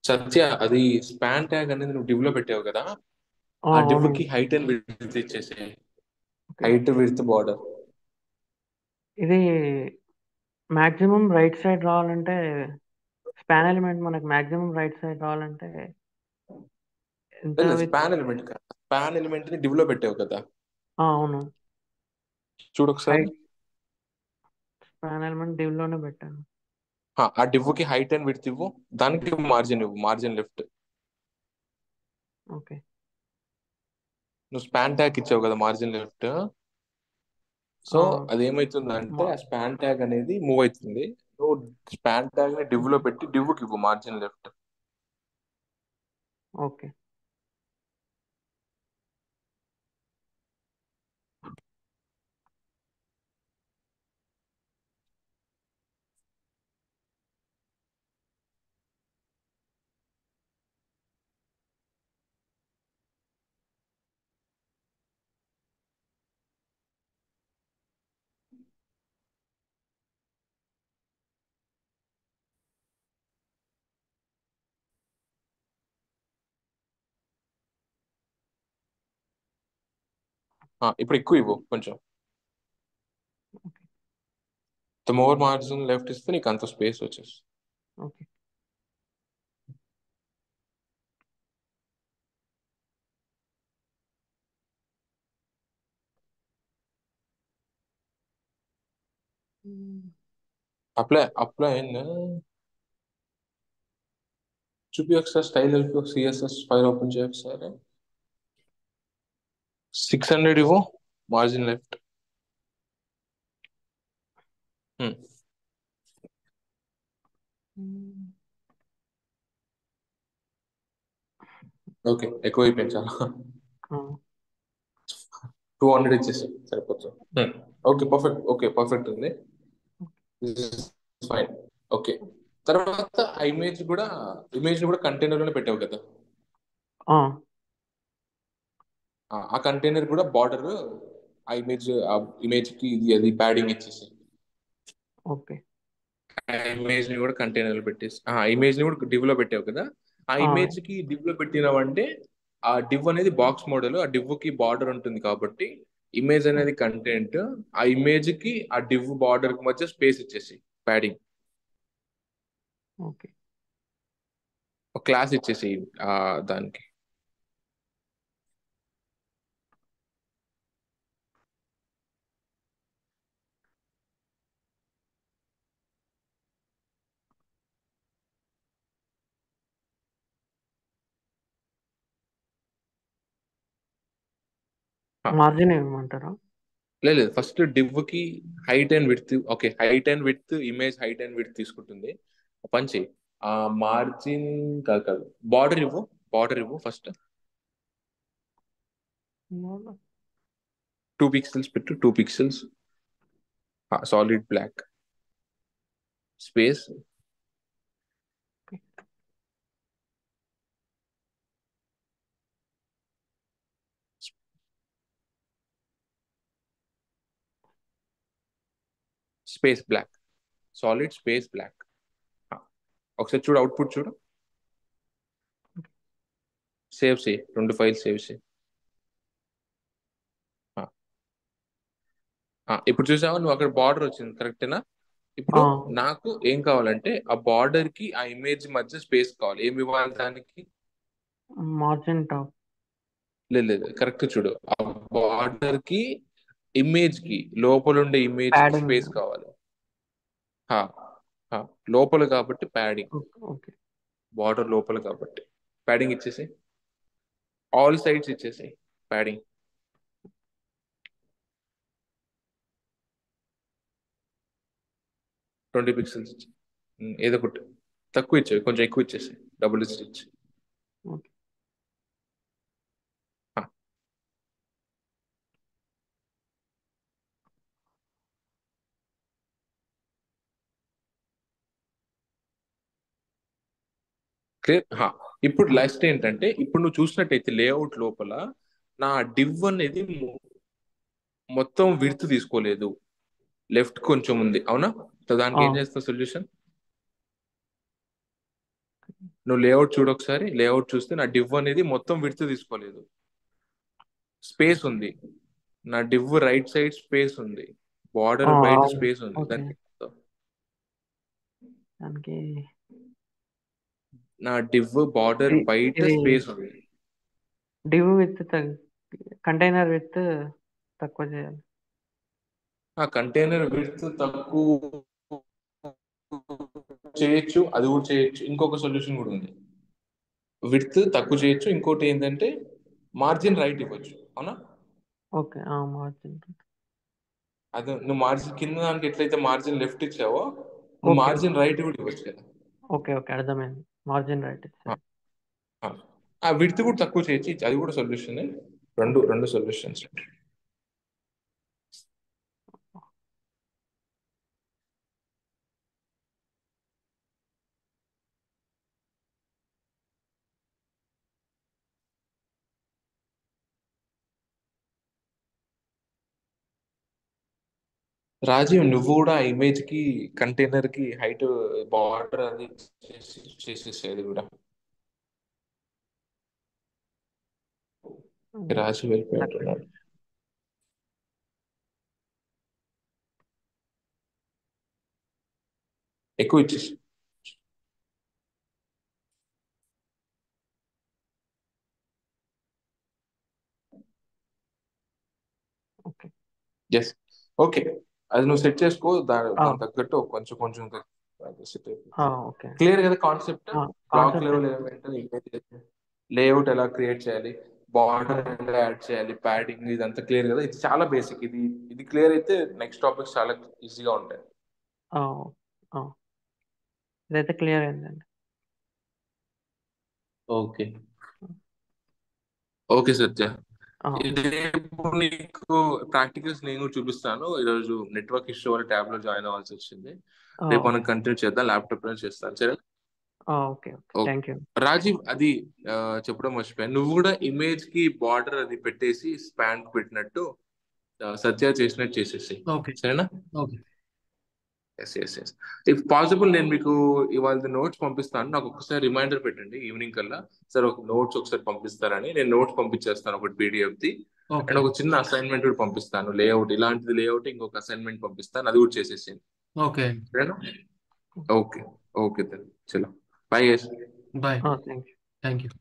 సత్య, అది స్పాన్ ట్యాగ్ అనేది నువ్వు డివ్ లో పెట్టావు కదా, ఆ డివ్ అవును. కి హైట్ అండ్ విడ్త్ ఇచ్చేసి, ఓకే. Height width border. ఇది మాక్సిమం రైట్ సైడ్ రావాలంటే స్పాన్ ఎలిమెంట్ మనకు మాక్సిమం రైట్ సైడ్ రావాలంటే ఎంత లేదు, విత్ స్పాన్ ఎలిమెంట్ కాదు, స్పాన్ ఎలిమెంట్ ని డివ్ లో పెట్టావు కదా, అవును. చూడు ఒకసారి. హైట్ స్పాన్ ఎలిమెంట్ div లోనే పెట్టాను. ఆ డివ్ కి హైట్ అండ్ విడ్త్ ఇవ్వు, దానికి మార్జిన్ ఇవ్వు, మార్జిన్ లెఫ్ట్. ఓకే. నువ్వు స్పాన్ ట్యాగ్ ఇచ్చావు కదా మార్జిన్ లెఫ్ట్. సో ఆ! అది ఏమైతుందంటే మా ఆ స్పాన్ ట్యాగ్ అనేది మూవ్ అవుతుంది. నువ్వు స్పాన్ ట్యాగ్ ని డివ్ లో పెట్టి div కి ఇవ్వు మార్జిన్ లెఫ్ట్. ఓకే. ఇప్పుడు ఎక్కువ ఇవ్వు కొంచెం. ఓకే. మోర్ మార్జిన్ లెఫ్ట్ ఇస్తే నీకు అంత స్పేస్ వచ్చేసి. ఓకే. అప్లై చూపి ఒకసారి స్టైల్ వెళ్ళి సిఎస్ఎస్ ఫైల్ ఓపెన్ చేయ ఒకసారి. 600 ఇవ్వు మార్జిన్ లెఫ్ట్. ఓకే ఎక్కువ అయిపోయింది చాలా. ఆ! 200 ఇచ్చేసి సరిపోతుంది. Okay perfect. ఓకే పర్ఫెక్ట్ ఉంది. ఫైన్. ఓకే తర్వాత ఆ ఇమేజ్ కూడా కంటైనర్ లోనే పెట్టావు కదా. ఆ! ఆ కంటైనర్ కూడా బార్డర్ ఆ ఇమేజ్ కి ఇది అది ప్యాడింగ్ ఇచ్చేసి ఓకే. ఆ ఇమేజ్ ని కూడా కంటైనర్ లో పెట్టేసి ఆ ఇమేజ్ ని కూడా డివ్ లో పెట్టావు కదా. ఆ ఆ! ఇమేజ్ కి డివ్ లో పెట్టినావంటే ఆ డివ్ అనేది బాక్స్ మోడల్. ఆ డివ్ కి బార్డర్ ఉంటుంది కాబట్టి ఇమేజ్ అనేది కంటెంట్. ఆ ఇమేజ్ కి ఆ డివ్ బార్డర్ కి మధ్య స్పేస్ ఇచ్చేసి ప్యాడింగ్ ఓకే. ఒక క్లాస్ ఇచ్చేసి ఆ దానికి. ఆ, మార్జిన్ ఇవ్వమంటారా? లేదు ఫస్ట్ డివ్ కి height and width. Okay height and width image height and width తీసుకుంటుంది. పంచి ఆ మార్జిన్ కాదు కాదు బార్డర్ ఇవ్వు ఫస్ట్. 2 పిక్సెల్స్ పెట్టు. 2 pixels solid black space okay. Space black solid space black. ఒకసారి చూడు అవుట్పుట్ చూడు. సేవ్ చేయి 2 ఫైల్స్ సేవ్ చేయి. ఆ, ఇప్పుడు చూసావా నువ్వు అక్కడ బార్డర్ వచ్చింది కరెక్టేనా. ఇప్పుడు ఆ! నాకు ఏం కావాలంటే ఆ బార్డర్ కి ఆ ఇమేజ్ మధ్య స్పేస్ కావాలి. ఏమి ఇవ్వాలి దానికి. Margin top. లేదు లేదు కరెక్ట్ చూడు. ఆ బార్డర్ కి ఇమేజ్ కి లోపల ఉండే ఇమేజ్ కి ప్యాడింగ్. స్పేస్ కావాలి. హా, హా, లోపల కాబట్టి ప్యాడింగ్. ఓకే. ఓకే. బార్డర్ లోపల కాబట్టి ప్యాడింగ్ ఇచ్చేసి ఆల్ సైడ్స్ ఇచ్చేసి ప్యాడింగ్ 20 పిక్సెల్స్ ఇచ్చి ఏదో ఒకటి తక్కువ ఇచ్చేవి కొంచెం ఎక్కువ ఇచ్చేసి డబుల్ స్టిచ్. ఓకే. క్లియర్. ఇప్పుడు లాస్ట్ ఏంటంటే ఇప్పుడు నువ్వు చూసినట్టయితే లేఅవుట్ లోపల నా డివ్ అనేది మొత్తం విడ్త్ తీసుకోలేదు. లెఫ్ట్ కొంచెం ఉంది అవునా. సో దానికి ఆ! ఏం చేస్తావు సొల్యూషన్. నువ్వు లేఅవుట్ చూడు ఒకసారి. లేఅవుట్ చూస్తే నా డివ్ అనేది మొత్తం విడ్త్ తీసుకోలేదు. స్పేస్ ఉంది. నా డివ్ రైట్ సైడ్ స్పేస్ ఉంది. ఆ! బార్డర్ బయట అవును. స్పేస్ ఉంది. ఓకే. దానికి ఏం చేస్తావు? దానికి నా డివ్ బార్డర్ ఇది బయట ఇది స్పేస్ ఉంది. డివ్ విత్ కంటైనర్ విత్ తక్కువ చేయాలి. ఆ కంటైనర్ విడ్త్ తక్కువ చేయొచ్చు. అది కూడా చేయొచ్చు. ఇంకొక సొల్యూషన్ కూడా ఉంది. విడ్త్ తక్కువ చేయొచ్చు. ఇంకోటి ఏంటంటే మార్జిన్ రైట్ ఇవ్వచ్చు. అవునా? ఓకే. మార్జిన్. అది నువ్వు మార్జిన్ కింద దానికి ఎట్లయితే మార్జిన్ లెఫ్ట్ ఇచ్చావో నువ్వు ఓకే. మార్జిన్ రైట్ కూడా ఇవ్వచ్చు కదా. ఓకే. ఓకే. అర్థమైంది. మార్జిన్ రైట్ ఆ, ఇచ్చేది. ఆ. ఆ విడ్త్ కూడా తక్కువ చేయొచ్చు. అది కూడా సొల్యూషన్. రెండు ఓకే. రెండు సొల్యూషన్స్. రాజీవ్, నువ్వు కూడా ఆ ఇమేజ్ కి కంటైనర్ కి హైట్ బార్డర్ అది చేసేసేది కూడా. రాజీవ్ వెళ్ళిపోయినట్టున్నాడు. ఎక్కువ ఇచ్చేసి. ఓకే. ఎస్. ఓకే, అది నువ్వు సెట్ చేసుకో. ఆ! దాని తగ్గట్టు కొంచెం కొంచెం సెట్ అయిపోతుంది. ఓకే. క్లియర్ కదా concept? Block concept level element, image layout ఎలా క్రియేట్ చేయాలి, బార్డర్ ఎలా యాడ్ చేయాలి, ప్యాడింగ్, ఇదంతా క్లియర్ కదా. ఇది చాలా బేసిక్. ఇది క్లియర్ అయితే నెక్స్ట్ టాపిక్స్ చాలా ఈజీగా ఉంటాయి. ఆ! ఆ! ఇదైతే క్లియర్ అయిందండి. ఓకే. ఓకే సత్య, ఆ! రేపు నీకు ప్రాక్టికల్స్ నేను కూడా చూపిస్తాను. ఈరోజు నెట్వర్క్ ఇష్యూ వల్ల ట్యాబ్ లో జాయిన్ అవ్వాల్సి వచ్చింది. రేపు మనం ఓకే. కంటిన్యూ చేద్దాం. ల్యాప్టాప్ లో చేస్తాను, సరే? Okay. Okay. Okay. Thank you. Rajiv, అది చెప్పడం మర్చిపోయాను. నువ్వు కూడా ఇమేజ్ కి బార్డర్ అది పెట్టేసి స్పాన్ పెట్టినట్టు సత్య చేసినట్టు చేసేసి, ఓకే. సరేనా? Okay. Yes yes yes. If possible నేను మీకు ఇవాళ నోట్స్ పంపిస్తాను. నాకు ఒకసారి రిమైండర్ పెట్టండి ఈవినింగ్ కల్లా. సార్ ఒక నోట్స్ ఒకసారి పంపిస్తారని. నేను నోట్స్ పంపించేస్తాను, ఒకటి PDF ది. ఓకే. అండ్ ఒక చిన్న అసైన్మెంట్ కూడా పంపిస్తాను. లేఅవుట్, ఇలాంటిది లేఅవుట్ ఇంకొక అసైన్మెంట్ పంపిస్తాను, అది కూడా చేసేసేయండి, ఓకే. సరేనా? ఓకే. ఓకే చలో. Bye. Bye. Thank you. Thank you.